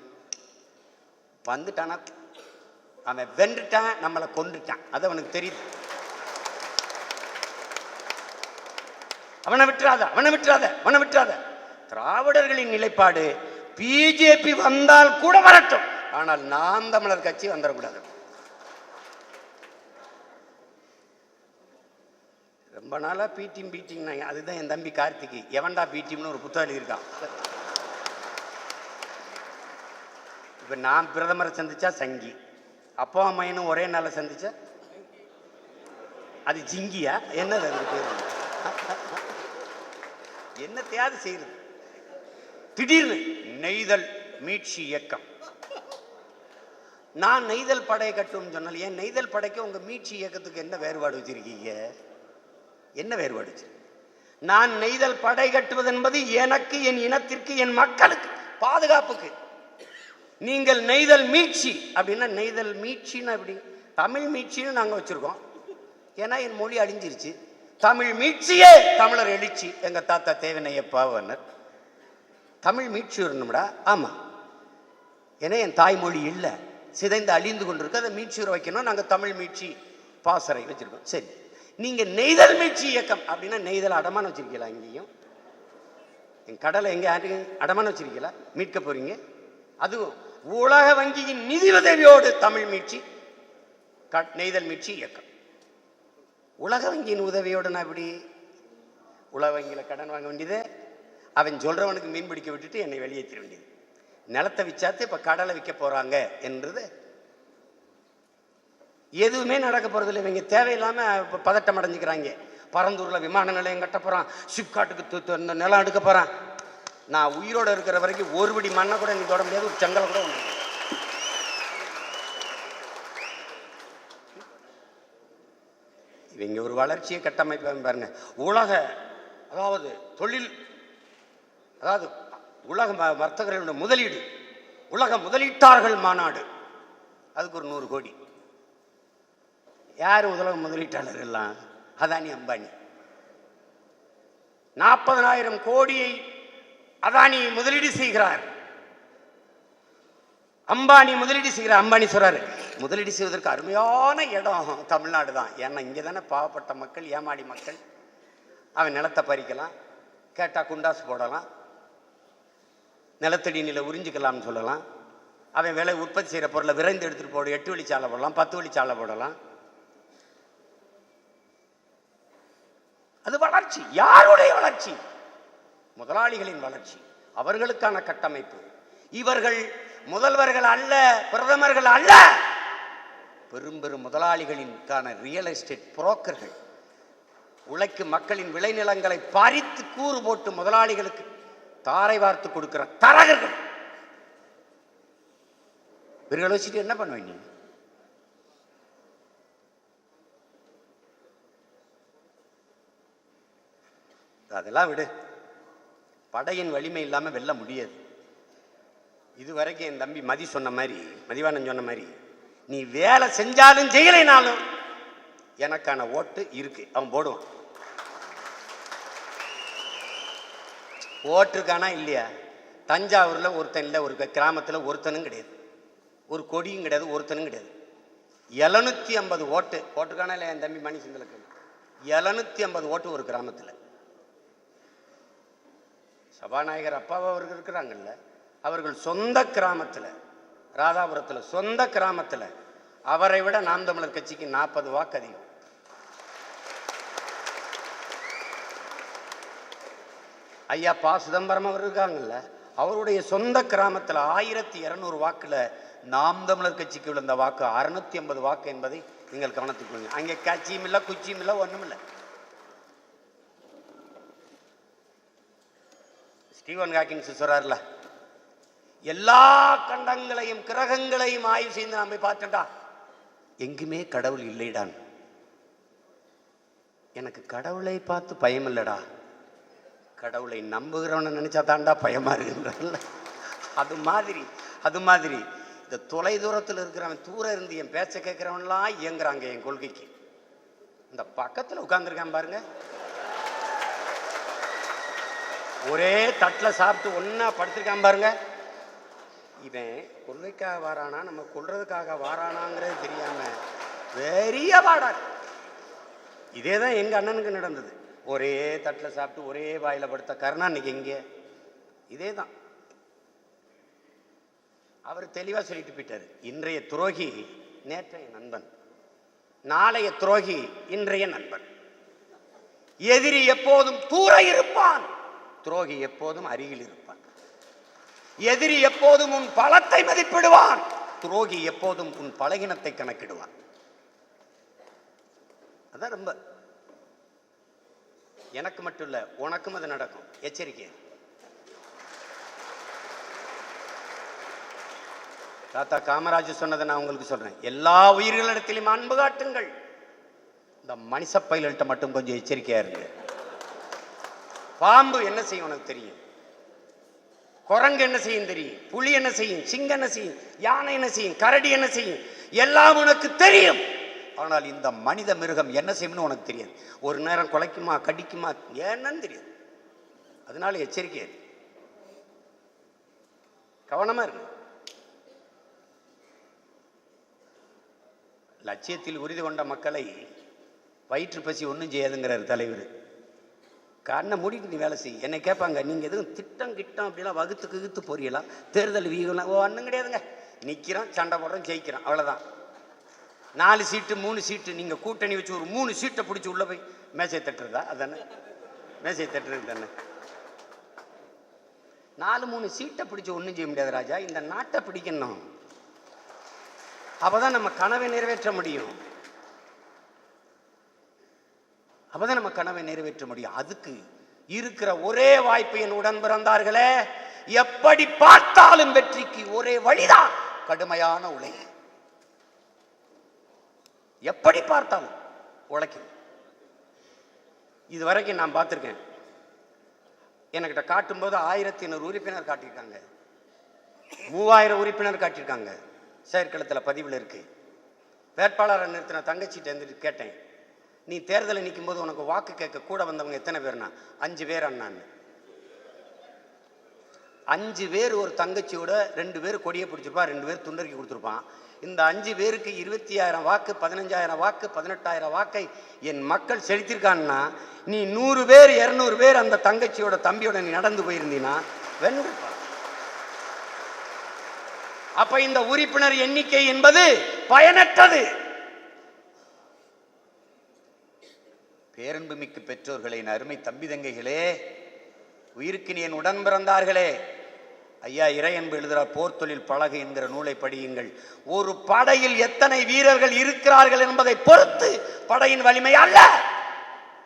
வந்துட்டானா அவன் வென்றுட்டான், நம்மளை கொண்டுட்டான், அது அவனுக்கு தெரியுது. அவனை விட்டுறாத, அவனை விட்டுறாத, அவனை விட்டுறாத. திராவிடர்களின் நிலைப்பாடு பிஜேபி வந்தால் கூட வரட்டும், ஆனால் நாம் தமிழர் கட்சி வந்துடக்கூடாது. ரொம்ப நாளா பீட்டிங் பீட்டிங். அதுதான் என் தம்பி கார்த்திக் எவன்டா பீட்டிங்னு ஒரு புத்தகம் எழுதியிருக்கான். இப்ப நான் பிரதமரை சந்திச்சா சங்கி, அப்பா அம்மையனும் ஒரே நாள சந்திச்சா அது ஜிங்கியா? என்னது அது பேரு? என்னத்தையாவது செய்யுது. திடீர்னு நெய்தல் மீட்சி இயக்கம். நான் நெய்தல் படையை கட்டும் சொன்னால், ஏன் நெய்தல் படைக்கு உங்க மீட்சி இயக்கத்துக்கு என்ன வேறுபாடு வச்சிருக்கீங்க? என்ன வேறுபாடு வச்சிருக்கீங்க? நான் நெய்தல் படை கட்டுவது என்பது எனக்கு, என் இனத்திற்கு, என் மக்களுக்கு பாதுகாப்புக்கு. நீங்கள் நெய்தல் மீட்சி அப்படின்னா, நெய்தல் மீட்சின்னு அப்படி தமிழ் மீட்சின்னு நாங்கள் வச்சிருக்கோம். ஏன்னா என் மொழி அழிஞ்சிருச்சு. தமிழ் மீட்சியே தமிழர் எழுச்சி. எங்க தாத்தா தேவனையப்பாவனர் தமிழ் மீட்சி வரணும்டா. ஆமா, ஏன்னா என் தாய்மொழி இல்லை, சிதைந்து அழிந்து கொண்டிருக்கு, அதை மீட்சி வைக்கணும். நாங்கள் தமிழ் மீட்சி பாசறை வச்சிருக்கோம். சரி, நீங்க நெய்தல் மீட்சி இயக்கம் அப்படின்னா நெய்தல் அடமான வச்சிருக்கீங்களா? இங்கேயும் என் கடலை எங்க அடமான வச்சிருக்கீங்களா? மீட்க போறீங்க. அதுவும் உலக வங்கியின் நிதி உதவியோடு தமிழ் மீட்சி, நெய்தல் மீட்சி இயக்கம். உலக வங்கியின் உதவியோடு நான் இப்படி உலக வங்கியில் கடன் வாங்க வேண்டியது, அவன் சொல்றவனுக்கு மீன் பிடிக்க விட்டுட்டு என்னை வெளியேற்ற வேண்டியது. நிலத்தை விச்சாத்து இப்ப கடலை விற்க போறாங்க என்றது எதுவுமே நடக்க போறது இல்லை. இவங்க தேவையில்லாம பதட்டம் அடைஞ்சுக்கிறாங்க. பரந்தூர்ல விமான நிலையம் கட்ட போறான், சிப்காட்டுக்கு நிலம் எடுக்க போறான். நான் உயிரோட இருக்கிற வரைக்கும் ஒரு படி மண்ணை கூட நீ தொட முடியாது, ஒரு செங்கலை கூட ஒண்ணு. இவங்க ஒரு வளர்ச்சியை கட்டமைப்பு பாருங்க. உலக அதாவது தொழில், அதாவது உலக வர்த்தகர்களுடைய முதலீடு, உலக முதலீட்டாளர்கள் மாநாடு, அதுக்கு ஒரு 100 கோடி. யார் உலக முதலீட்டாளர் எல்லாம்? அதானி அம்பானி. 40,000 கோடியை அதானி முதலீடு செய்கிறார், அம்பானி முதலீடு செய்கிறார். அம்பானி சொல்றாரு, முதலீடு செய்வதற்கு அருமையான இடம் தமிழ்நாடு தான். ஏன்னா இங்கே தானே பாவப்பட்ட மக்கள், ஏமாடி மக்கள். அவன் நிலத்தை பறிக்கலாம், கேட்டால் குண்டாசு போடலாம், நிலத்தடி நில உறிஞ்சிக்கலாம்னு சொல்லலாம். அவன் விலை உற்பத்தி செய்கிற பொருளை விரைந்து எடுத்துகிட்டு போட 8 வழிச்சாலை போடலாம், 10 வழிச்சாலை போடலாம். அது வளர்ச்சி. யாருடைய வளர்ச்சி? முதலாளிகளின் வளர்ச்சி, அவர்களுக்கான கட்டமைப்பு. இவர்கள் முதல்வர்கள் அல்ல, பிரதமர்கள் அல்ல, பெரும் பெரும் முதலாளிகளின்கான ரியல் எஸ்டேட் புரோக்கர்கள். உழைக்கும் மக்களின் விளைநிலங்களை பறித்து கூறு போட்டு முதலாளிகளுக்கு தாரை வார்த்து கொடுக்கிற தரகர்கள். இவர்களை வச்சுட்டு என்ன பண்ணுவீங்க? அதெல்லாம் விடு. படையின் வலிமை இல்லாம வெல்ல முடியாது. இதுவரைக்கும் என் தம்பி மதி சொன்ன மாதிரி, மதிவானன் சொன்ன மாதிரி, நீ வேலை செஞ்சாலும் செய்யலைனாலும் எனக்கான ஓட்டு இருக்கு, அவன் போடுவான். ஓட்டுருக்கானா இல்லையா? தஞ்சாவூர்ல ஒருத்தன் இல்லை, ஒரு கிராமத்தில் ஒருத்தனும் கிடையாது, ஒரு கொடியும் கிடையாது, ஒருத்தனும் கிடையாது. 750 ஓட்டு போட்டுருக்கானா இல்லையா? என் தம்பி மணி சிந்தலுக்கு 750 ஓட்டு ஒரு கிராமத்தில். சபாநாயகர் அப்பாவை அவர்கள் இருக்கிறாங்கல்ல, அவர்கள் சொந்த கிராமத்தில், ராதாபுரத்தில் சொந்த கிராமத்தில் அவரை விட நாம் தமிழர் கட்சிக்கு 40 வாக்கு அதிகம். ஐயா பா சிதம்பரம் அவர் இருக்காங்கல்ல, அவருடைய சொந்த கிராமத்தில் 1200 வாக்குல நாம் தமிழர் கட்சிக்கு விழுந்த வாக்கு 650 வாக்கு என்பதை நீங்கள் கவனத்துக்கு அங்கே கட்சியும் இல்லை குச்சியும் இல்லை ஒன்றும் இல்லை. ஸ்டீவன் ஹாக்கிங் சொல்றாருல, எல்லா கண்டங்களையும் கிரகங்களையும் ஆய்வு செய்து நான் போய் பார்த்தேன்டா, எங்குமே கடவுள் இல்லைடான். எனக்கு கடவுளை பார்த்து பயம் இல்லடா, கடவுளை நம்புகிறவனை நினைச்சா தாண்டா பயமா இருக்குன்றல்ல. அது மாதிரி இந்த தொலை தூரத்தில் இருக்கிறவன் தூரம் இருந்து என் பேச்ச கேட்கிறவன்லாம் இயங்குறாங்க என் கொள்கைக்கு. இந்த பக்கத்தில் உட்கார்ந்துருக்கான் பாருங்க, ஒரே தட்டில் சாப்பிட்டு ஒன்னா படுத்திருக்கான் பாருங்க, இவன் கொள்கைக்காக வாரானா நம்ம கொள்றதுக்காக வாரானாங்கிறது தெரியாம பெரிய பாடாது. இதே தான் எங்க அண்ணனுக்கு நடந்தது. ஒரே தட்டில் சாப்பிட்டு ஒரே வாயில படுத்த கருணாநிதி எங்கே இதே தான். அவர் தெளிவா சொல்லிட்டு போயிட்டாரு, இன்றைய துரோகி நேற்றைய நண்பன், நாளைய துரோகி இன்றைய நண்பன். எதிரி எப்போதும் தூர இருப்பான், துரோகி எப்போதும் அருகில் இருப்பான். எதிரி எப்போதும் உன் பலத்தை மதிப்பிடுவான், துரோகி எப்போதும் உன் பலகீனத்தை கணக்கிடுவான். அதான் ரொம்ப, எனக்கு மட்டும் இல்ல உனக்கும் அது நடக்கும், எச்சரிக்கை. தாத்தா காமராஜ் சொன்னதை நான் உங்களுக்கு சொல்றேன், எல்லா உயிர்களிடத்திலும் அன்பு காட்டுங்கள், இந்த மனுஷ பயில்கிட்ட மட்டும் கொஞ்சம் எச்சரிக்கையா இருக்கு. பாம்பு என்ன செய்யும் உனக்கு தெரியும், குரங்கு என்ன செய்யும் தெரியும், புலி என்ன செய்யும், சிங்கம் என்ன செய்யும், யானை என்ன செய்யும், கரடி என்ன செய்யும், எல்லாம் உனக்கு தெரியும். ஆனால் இந்த மனித மிருகம் என்ன செய்யும்னு உனக்கு தெரியாது. ஒரு நேரம் குலைக்குமா கடிக்குமா என்னன்னு தெரியாது. அதனால எச்சரிக்கை, கவனமா இருக்கு. லட்சியத்தில் உறுதி கொண்ட மக்களை வயிற்று பசி ஒன்றும் செய்யாதுங்கிறார் தலைவர். கண்ணை மூடிட்டு நீ வேலை செய். என்னை கேட்பாங்க, நீங்கள் எதுவும் திட்டம் கிட்டம் அப்படிலாம் வகுத்து கிகுத்து போறீங்களா, தேர்தல் வீகலாம்? ஓ ஒன்றும் கிடையாதுங்க, நிற்கிறோம், சண்டை போடுறோம், ஜெயிக்கிறோம், அவ்வளோதான். 4 சீட்டு 3 சீட்டு நீங்கள் கூட்டணி வச்சு ஒரு 3 சீட்டை பிடிச்சி உள்ளே போய் மேசை தட்டுறதா? அதானே மேசை தட்டுறது தானே. 4-3 சீட்டை பிடிச்சி ஒன்றும் செய்ய முடியாது ராஜா, இந்த நாட்டை பிடிக்கணும். அப்பதான் நம்ம கனவை நிறைவேற்ற முடியும். அப்பதான் நம்ம கனவை நிறைவேற்ற முடியும். அதுக்கு இருக்கிற ஒரே வாய்ப்பு, என் உடன் பிறந்தார்களே, எப்படி பார்த்தாலும் வெற்றிக்கு ஒரே வழிதான் கடுமையான உழைப்பு. எப்படி பார்த்தாலும் உழைக்கும். இதுவரைக்கும் நான் பார்த்திருக்கேன், என்கிட்ட காட்டும்போது 1500 உறுப்பினர் காட்டியிருக்காங்க, 3000 உறுப்பினர் காட்டியிருக்காங்க. செயற்களத்தில் பதிவில் இருக்கு. வேட்பாளரை நிறுத்தின தங்கச்சிட்டு கேட்டேன், நீ தேர்தலை நிற்கும் போது உனக்கு வாக்கு கேட்க கூட வந்தவங்க எத்தனை பேர்னா? 5 பேர் அண்ணான்னு. 5 பேர் ஒரு தங்கச்சியோட 2 பேர் கொடியை பிடிச்சிருப்பா, 2 பேர் துண்டறிக்கி கொடுத்துருப்பான். இந்த 5 பேருக்கு 20000 வாக்கு, 15000 வாக்கு, 18000 வாக்கை என் மக்கள் செலுத்திருக்கான்னா, நீ 100 பேர் 200 பேர் அந்த தங்கச்சியோட தம்பியோட நீ நடந்து போயிருந்தீன்னா வென்றிருப்பா. அப்ப இந்த உறுப்பினர் எண்ணிக்கை என்பது பயனற்றது. பேரன்புமிக்க பெற்றோர்களே, அருமை தம்பி தங்கைகளே, உயிருக்கு நீ என் உடன் பிறந்தார்களே, ஐயா இறையன்பு எழுதுகிறார், போர் தொழில் பழகு என்கிற நூலை படியுங்கள். ஒரு படையில் எத்தனை வீரர்கள் இருக்கிறார்கள் என்பதை பொறுத்து படையின் வலிமை அல்ல,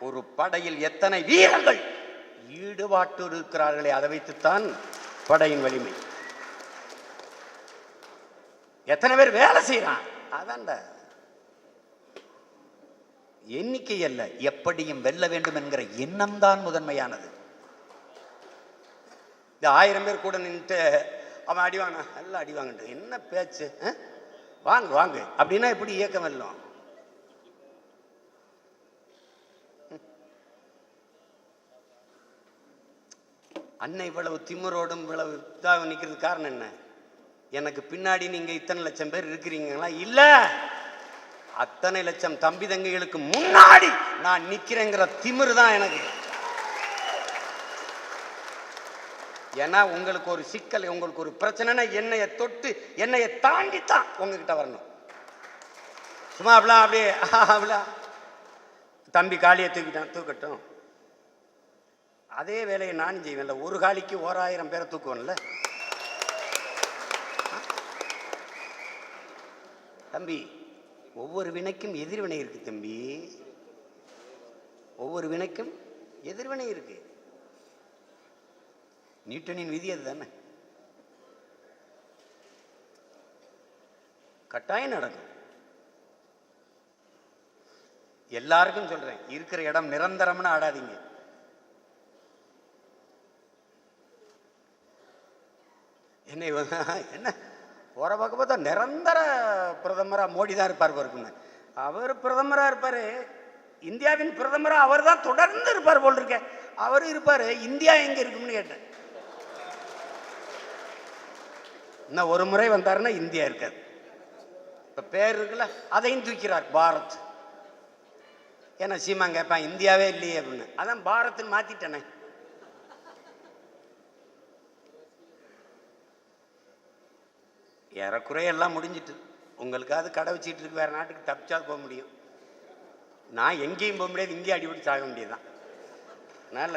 ஒரு படையில் எத்தனை வீரர்கள் ஈடுபாட்டோடு இருக்கிறார்களே அதை வைத்துத்தான் படையின் வலிமை. எத்தனை பேர் வேலை செய்யறான் அதான்டா எண்ணிக்கை அல்ல, எப்படியும் வெல்ல வேண்டும் என்கிற எண்ணம் தான் முதன்மையானது. இந்த 1000 பேர் கூட நின்றுட்டு அவன் அடிவாங்க எல்லாம் அடிவாங்கன்ட்டு என்ன பேச்சு, வாங்க வாங்க அப்படின்னா எப்படி இயக்கம் வெல்லும்? அன்னை இவ்வளவு திமிரோடும் இவ்வளவு இதாக நிற்கிறது காரணம் என்ன? எனக்கு பின்னாடி நீங்க இத்தனை லட்சம் பேர் இருக்கிறீங்களா? இல்ல, அத்தனை லட்சம் தம்பி தங்கைகளுக்கு முன்னாடி நான் நிக்கிறேங்கிற திமிரு தான் எனக்கு. ஏன்னா உங்களுக்கு ஒரு சிக்கல், உங்களுக்கு ஒரு பிரச்சனைனா என்னைய தொட்டு என்னைய தாண்டித்தான் உங்ககிட்ட வரணும். சும்மா அப்படியே தம்பி காலியை தூக்கிட்டான், தூக்கட்டும். அதே வேலையை நானும் செய்வேன்ல, ஒரு காலிக்கு 1000 பேரை தூக்குவேன்ல. தம்பி ஒவ்வொரு வினைக்கும் எதிர்வினை இருக்கு தம்பி, ஒவ்வொரு வினைக்கும் எதிர்வினை இருக்கு. நியூட்டனின் விதி அது தானே, கட்டாயம் நடக்கும். எல்லாருக்கும் சொல்றேன், இருக்கிற இடம் நிரந்தரம்னு ஆடாதீங்க. என்ன போற பக்கம் பார்த்தா நிரந்தர பிரதமரா மோடி தான் இருப்பார் பாருங்க. அவர் பிரதமரா இருப்பாரு, இந்தியாவின் பிரதமரா அவர் தான் தொடர்ந்து இருப்பார் போல் இருக்க. அவரும் இருப்பாரு, இந்தியா எங்க இருக்கும்னு கேட்டேன். இன்னும் ஒரு முறை வந்தாருன்னா இந்தியா இருக்காது. இப்ப பேர் இருக்குல்ல, அதையும் தூக்கிறார் பாரத். ஏன்னா சீமா கேட்பான் இந்தியாவே இல்லையே அப்படின்னு, அதான் பாரத்னு மாத்திட்டேனே. ஏறக்குறைய எல்லாம் முடிஞ்சிட்டு, உங்களுக்காவது கடை வச்சுட்டு இருக்கு, வேற நாட்டுக்கு தப்பிச்சா போக முடியும். நான் எங்கேயும் போக முடியாது, இங்கேயும் அடிபடி சாக வேண்டியதுதான். அதனால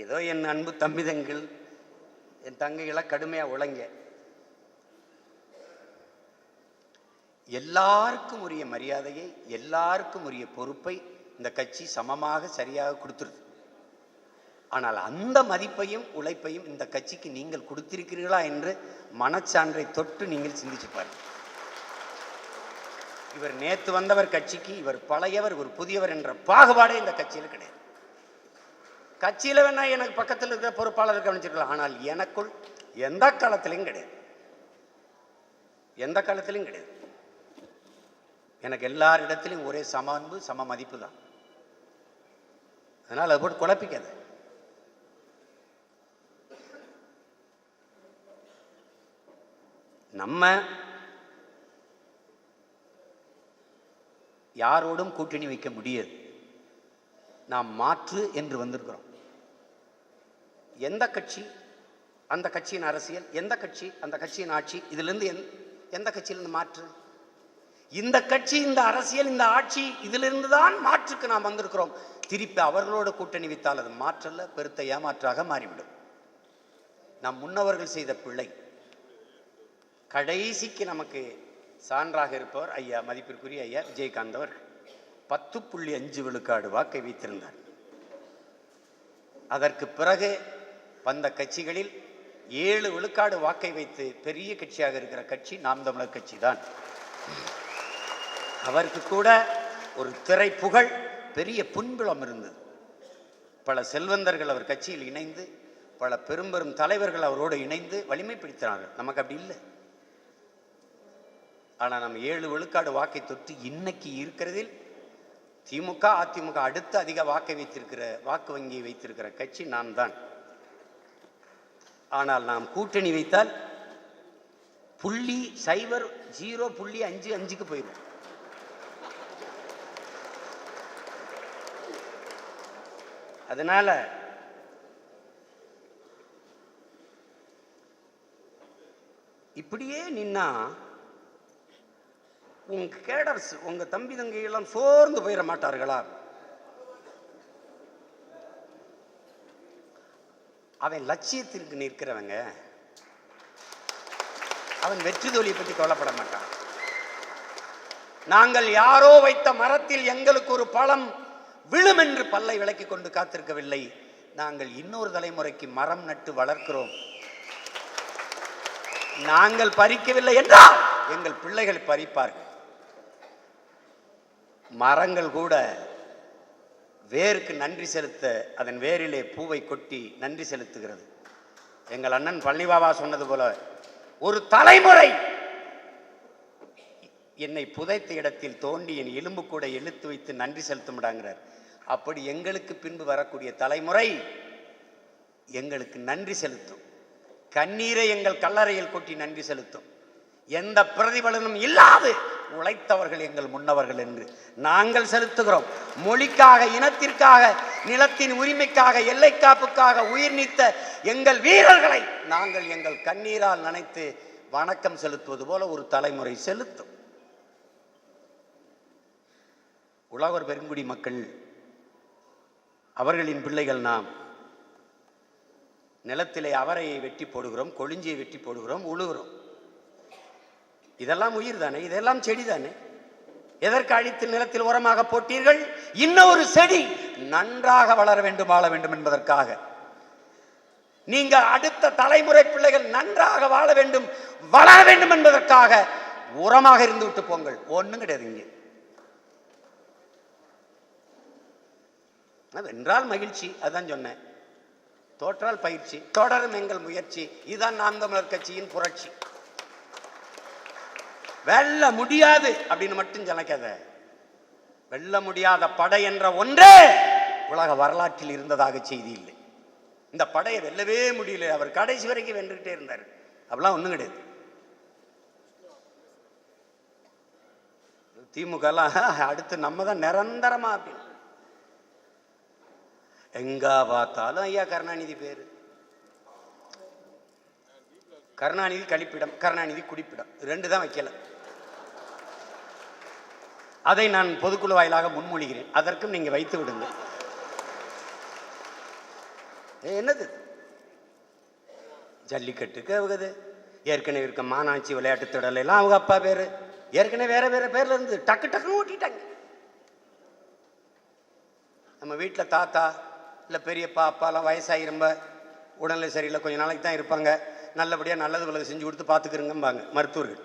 ஏதோ என் அன்பு தம்பிதங்கள், என் தங்கைகளை கடுமையா உழைங்க. எல்லாருக்கும் உரிய மரியாதையை, எல்லாருக்கும் உரிய பொறுப்பை இந்த கட்சி சமமாக சரியாக கொடுத்துருது. ஆனால் அந்த மதிப்பையும் உழைப்பையும் இந்த கட்சிக்கு நீங்கள் கொடுத்திருக்கிறீர்களா என்று மனச்சான்றை தொட்டு நீங்கள் சிந்திச்சு பாருங்கள். இவர் நேத்து வந்தவர் கட்சிக்கு, இவர் பழையவர், ஒரு புதியவர் என்ற பாகுபாடே இந்த கட்சியில் கிடையாது. கட்சியில் வேணா எனக்கு பக்கத்தில் இருக்கிற பொறுப்பாளர் கவனிச்சிருக்கலாம், ஆனால் எனக்குள் எந்த காலத்திலையும் கிடையாது, எந்த காலத்திலையும் கிடையாது. எனக்கு எல்லாரிடத்திலும் ஒரே சம அன்பு, சம மதிப்பு தான். அதனால் அதை போட்டு குழப்பிக்காது. நம்ம யாரோடும் கூட்டணி வைக்க முடியாது. நாம் மாற்று என்று வந்திருக்கிறோம். எந்த கட்சி அந்த கட்சியின் அரசியல், எந்த கட்சி அந்த கட்சியின் ஆட்சி, இதிலிருந்து எந்த கட்சியிலிருந்து மாற்று? இந்த கட்சி, இந்த அரசியல், இந்த ஆட்சி, இதிலிருந்து தான் மாற்றுக்கு நாம் வந்திருக்கிறோம். திருப்பி அவர்களோட கூட்டணி வைத்தால் அது மாற்றல்ல, பெருத்த ஏமாற்றாக மாறிவிடும். நம் முன்னவர்கள் செய்த பிள்ளை. கடைசிக்கு நமக்கு சான்றாக இருப்பவர் ஐயா, மதிப்பிற்குரிய ஐயா விஜயகாந்த் அவர்கள் 10.5 விழுக்காடு வாக்கை வைத்திருந்தார். அதற்கு பிறகு வந்த கட்சிகளில் 7 விழுக்காடு வாக்கை வைத்து பெரிய கட்சியாக இருக்கிற கட்சி நாம் தமிழர் கட்சி தான். அவருக்கு கூட ஒரு திரை புகழ், பெரிய புண்புலம் இருந்தது. பல செல்வந்தர்கள் அவர் கட்சியில் இணைந்து, பல பெரும் பெரும் தலைவர்கள் அவரோடு இணைந்து வலிமைப்படுத்தினார்கள். நமக்கு அப்படி இல்லை. ஆனால் நம்ம 7 விழுக்காடு வாக்கை தொட்டு இன்னைக்கு இருக்கிறதில் திமுக, அதிமுக அடுத்து அதிக வாக்கை வைத்திருக்கிற, வாக்கு வங்கியை வைத்திருக்கிற கட்சி நாம் தான். ஆனால் நாம் கூட்டணி வைத்தால் 0.55க்கு போயிடும். அதனால இப்படியே நின்னா உங்க கேடர்ஸ், உங்க தம்பி தங்கையெல்லாம் சோர்ந்து போயிட மாட்டார்களா? அவன் லட்சியத்திற்கு நிற்கிறவங்க, அவன் வெற்றி தோல்வியை பற்றி கவலைப்பட மாட்டான். நாங்கள் யாரோ வைத்த மரத்தில் எங்களுக்கு ஒரு பழம் விழும் என்று பல்லை விளக்கி கொண்டு காத்திருக்கவில்லை. நாங்கள் இன்னொரு தலைமுறைக்கு மரம் நட்டு வளர்க்கிறோம். நாங்கள் பறிக்கவில்லை என்றால் எங்கள் பிள்ளைகள் பறிப்பார்கள். மரங்கள் கூட வேருக்கு நன்றி செலுத்த அதன் வேரிலே பூவை கொட்டி நன்றி செலுத்துகிறது. எங்கள் அண்ணன் பழனிபாபா சொன்னது போல, ஒரு தலைமுறை என்னை புதைத்த இடத்தில் தோண்டி என் எலும்பு கூட இழுத்து வைத்து நன்றி செலுத்தும்டாங்கிறார். அப்படி எங்களுக்கு பின்பு வரக்கூடிய தலைமுறை எங்களுக்கு நன்றி செலுத்தும். கண்ணீரை எங்கள் கல்லறையில் கொட்டி நன்றி செலுத்தும். எந்த பிரதிபலனும் இல்லாது உழைத்தவர்கள் எங்கள் முன்னவர்கள் என்று நாங்கள் செலுத்துகிறோம். மொழிக்காக, இனத்திற்காக, நிலத்தின் உரிமைக்காக, எல்லை காப்புக்காக உயிர் நீத்த எங்கள் வீரர்களை நாங்கள் எங்கள் கண்ணீரால் நனைத்து வணக்கம் செலுத்துவது போல ஒரு தலைமுறை செலுத்தும். உழவர் பெருங்குடி மக்கள், அவர்களின் பிள்ளைகள் நாம். நிலத்திலே அவரையை வெட்டி போடுகிறோம், கொழிஞ்சியை வெட்டி போடுகிறோம், உழுகிறோம். இதெல்லாம் உயிர் தானே, இதெல்லாம் செடி தானே. எதற்கு அழித்து நிலத்தில் உரமாக போட்டீர்கள்? இன்னொரு செடி நன்றாக வளர வேண்டும், வாழ வேண்டும் என்பதற்காக. நீங்க அடுத்த தலைமுறை பிள்ளைகள் நன்றாக வாழ வேண்டும், வளர வேண்டும் என்பதற்காக உரமாக இருந்து விட்டு போங்கள். ஒண்ணும் கிடையாது. இங்கே வென்றால் மகிழ்ச்சி, அதான் சொன்னேன். தோற்றால் பயிற்சி, தொடரும் எங்கள் முயற்சி. இதுதான் நாம் தமிழர் கட்சியின் புரட்சி. வெல்ல முடியாது அப்படின்னு மட்டும் நினைக்காத. வெல்ல முடியாத படை என்ற ஒன்றே உலக வரலாற்றில் இருந்ததாக செய்தி இல்லை. இந்த படையை வெல்லவே முடியல. அவர் கடைசி வரைக்கும் வென்றுகிட்டே இருந்தார். அப்படிலாம் ஒண்ணும் கிடையாது. திமுக எல்லாம் அடுத்து நம்ம தான் நிரந்தரமா அப்படின்னு எங்க பார்த்தாலும் ஐயா கருணாநிதி பேரு. கருணாநிதி கழிப்பிடம், கருணாநிதி குடிப்பிடம், ரெண்டு தான் வைக்கல. அதை நான் பொதுக்குழு வாயிலாக முன்மொழிகிறேன். அதற்கும் நீங்க வைத்து விடுங்க. என்னது ஜல்லிக்கட்டுக்கு அவகது ஏற்கனவே இருக்க மாநாட்சி விளையாட்டு திடல் எல்லாம் அவங்க அப்பா பேரு ஏற்கனவே வேற வேற பேர்ல இருந்து டக்கு டக்குன்னு ஓட்டிட்டாங்க. நம்ம வீட்டில் தாத்தா இல்லை பெரியப்பா அப்பாலாம் வயசாகி ரொம்ப உடல்நிலை சரியில்லை, கொஞ்ச நாளைக்கு தான் இருப்பாங்க, நல்லபடியாக நல்லது விலகு செஞ்சு கொடுத்து பார்த்துக்கிறங்கம்பாங்க மருத்துவர்கள்.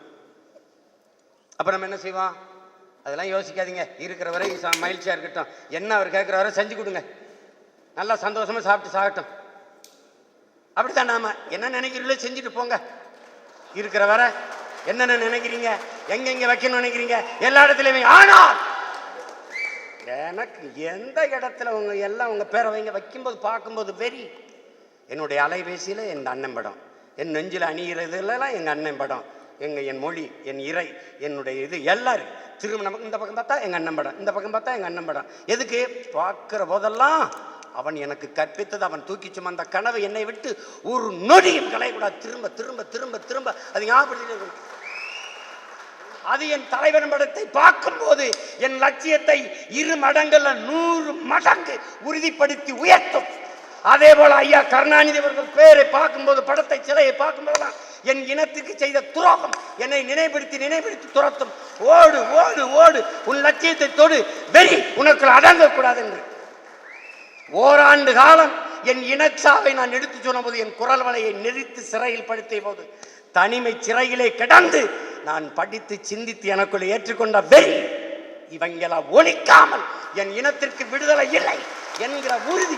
அப்போ நம்ம என்ன செய்வோம்? அதெல்லாம் யோசிக்காதீங்க, இருக்கிற வரை மகிழ்ச்சியாக இருக்கட்டும், என்ன அவர் கேட்குற வரை செஞ்சு கொடுங்க, நல்லா சந்தோஷமாக சாப்பிட்டு சாகட்டும். அப்படித்தான் நாம என்ன நினைக்கிறீங்களோ செஞ்சுட்டு போங்க. இருக்கிற வரை என்னென்ன நினைக்கிறீங்க, எங்கெங்க வைக்கணும்னு நினைக்கிறீங்க, எல்லா இடத்துலையுமே. ஆனால் எனக்கு எந்த இடத்துல உங்க எல்லாம் உங்க பேரை வைங்க வைக்கும்போது பார்க்கும்போது வெறி. என்னுடைய அலைபேசியில் என் அண்ணன் படம், என் நெஞ்சில் அணிகிறதுலாம் எங்கள் அண்ணன் படம், என் மொழி, என் இறை, என்னுடைய இது எல்லாரும் திருமணம். இந்த பக்கம் பார்த்தா எங்கள் அண்ணன் படம், இந்த பக்கம் பார்த்தா எங்கள் அண்ணன் படம். எதுக்கு? பார்க்குற போதெல்லாம் அவன் எனக்கு கற்பித்தது, அவன் தூக்கி சுமந்த கனவு என்னை விட்டு ஒரு நொடியும் கலையக்கூடாது. திரும்ப திரும்ப திரும்ப திரும்ப அது ஞாபகப்படுத்தி. அது என் தலைவன் படத்தை பார்க்கும்போது என் லட்சியத்தை 2 மடங்குல 100 மடங்கு உறுதிப்படுத்தி உயர்த்தும். அதே போல ஐயா கருணாநிதி அவர்கள் பேரை பார்க்கும்போது, படத்தை சிலையை பார்க்கும்போதெல்லாம் என் இனத்துக்கு செய்த துரோகம் என்னை நினைவுபடுத்தி துரத்தும். ஓடு ஓடு ஓடு, உன் லட்சியத்தை தொடு, வெறி உனக்கு அடங்கக்கூடாது என்று. ஓராண்டு காலம் என் இனச்சாவை நான் எடுத்து சொன்ன போது, என் குரல் வலையை நெறித்து சிறையில் படுத்திய போது, தனிமை சிறையிலே கிடந்து நான் படித்து சிந்தித்து எனக்குள்ள ஏற்றுக்கொண்ட வெறி இவங்கெல்லாம் ஒழிக்காமல் என் இனத்திற்கு விடுதலை இல்லை என்கிற உறுதி.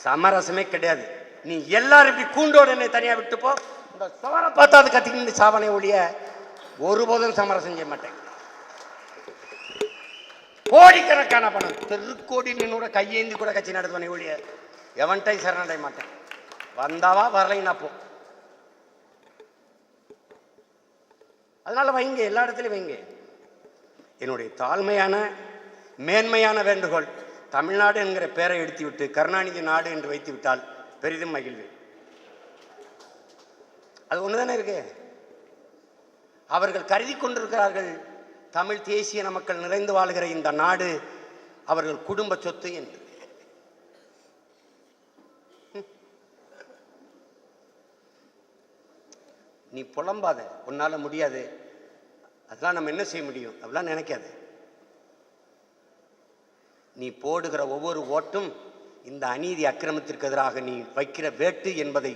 சமரசமே கிடையாது. நீ எல்லாரும் இப்படி கூண்டோடு என்னை தனியா விட்டு போ, இந்த சவரை பார்த்தா அது கத்திக்கிட்டு சாவனை ஒழிய ஒருபோதும் சமரசம் செய்ய மாட்டேன். கோடிக்கணக்கான பணம், தெருக்கோடி நின்னோட கையேந்தி கூட கட்சி நடத்துவனை ஒழிய எவன்டையும் சரணடைய மாட்டேன். வந்தாவா வரலைன்னா போ. அதனால வைங்க, எல்லா இடத்துலையும் வைங்க. என்னுடைய தாழ்மையான மேன்மையான வேண்டுகோள், தமிழ்நாடு என்கிற பெயரை எடுத்து விட்டு கருணாநிதி நாடு என்று வைத்து விட்டால் பெரிதும் மகிழ்வு. அது ஒண்ணுதானே இருக்கு. அவர்கள் கருதி கொண்டிருக்கிறார்கள் தமிழ் தேசிய மக்கள் நிறைந்து வாழ்கிற இந்த நாடு அவர்கள் குடும்ப சொத்து என்று. நீ புலம்பாத, உன்னால முடியாது, அதெல்லாம் நம்ம என்ன செய்ய முடியும் அப்படிலாம் நினைக்காது. நீ போடுகிற ஒவ்வொரு ஓட்டும் இந்த அநீதி அக்கிரமத்திற்கு எதிராக நீ வைக்கிற வேட்டு என்பதை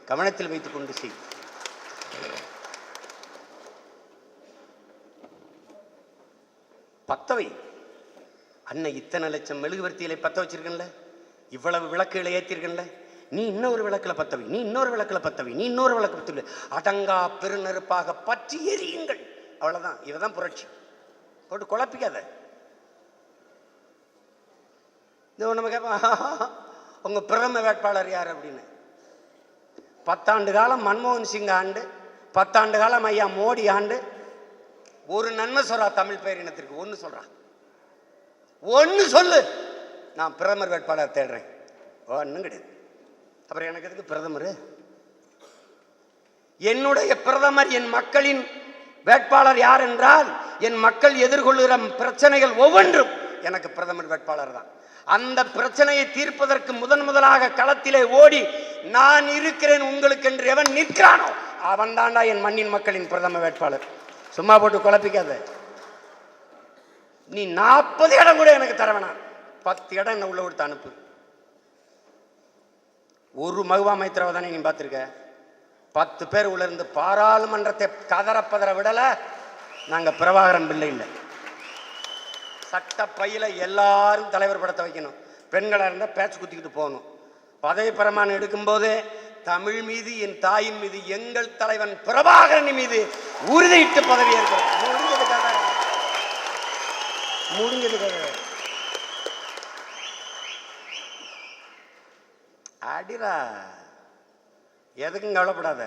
கவனத்தில் வைத்துக் கொண்டு செய். பத்தவை அன்னை இத்தனை லட்சம் மெழுகுவர்த்திகளை பத்த வச்சிருக்கல, இவ்வளவு விளக்குகளை ஏற்றிருக்கல, நீ இன்னொரு விளக்குல பத்தவை, நீ இன்னொரு விளக்குல பத்தவை, நீ இன்னொரு விளக்கு பத்தவை, அடங்கா பெருநெருப்பாக பற்றி எரியுங்கள். அவ்வளவுதான். இதுதான் புரட்சி. போட்டு குழப்பிக்காத. நம்ம கேட்பா, உங்க பிரதம வேட்பாளர் யார் அப்படின்னு. 10 ஆண்டு காலம் மன்மோகன் சிங் ஆண்டு, 10 ஆண்டு காலம் ஐயா மோடி ஆண்டு. ஒரு நன்மை சொல்றா தமிழ் பேரினத்திற்கு, ஒன்னு சொல்றான், ஒன்னு சொல்லு, நான் பிரதமர் வேட்பாளர் தேடுறேன். ஒன்னும் கிடையாது. அப்புறம் எனக்கு எதுக்கு பிரதமர்? என்னுடைய பிரதமர் என் மக்களின் வேட்பாளர் யார் என்றால், என் மக்கள் எதிர்கொள்கிற பிரச்சனைகள் ஒவ்வொன்றும் எனக்கு பிரதமர் வேட்பாளர் தான். அந்த பிரச்சனையை தீர்ப்பதற்கு முதலாக களத்திலே ஓடி நான் இருக்கிறேன் உங்களுக்கு என்று எவன் நிற்கிறானோ அவன் தாண்டா என் மண்ணின் மக்களின் பிரதம வேட்பாளர். சும்மா போட்டு குழப்பிக்காத. நீ 40 இடம் கூட எனக்கு தர வேணாம், 10 இடம் என்ன உள்ள கொடுத்து அனுப்பு. ஒரு மகுவா மைத்ராவை தானே நீ பார்த்துருக்க. 10 பேர் உள்ள இருந்து பாராளுமன்றத்தை கதறப்பதற விடல. நாங்க பிரபாகரன் பிள்ளை இல்லை. சட்ட பையில எல்லாரும் தலைவர் படத்தை வைக்கணும். பெண்களா இருந்தா பேச்சு குத்திக்கிட்டு போகணும். பதவி பிரமாணம் எடுக்கும் போது தமிழ் மீது, என் தாயின் மீது, எங்கள் தலைவன் பிரபாகரன் மீது உறுதியிட்டு பதவி ஏற்கிறோம். முடிஞ்சது கதை. அடிரா, எதுக்கும் கவலைப்படாத.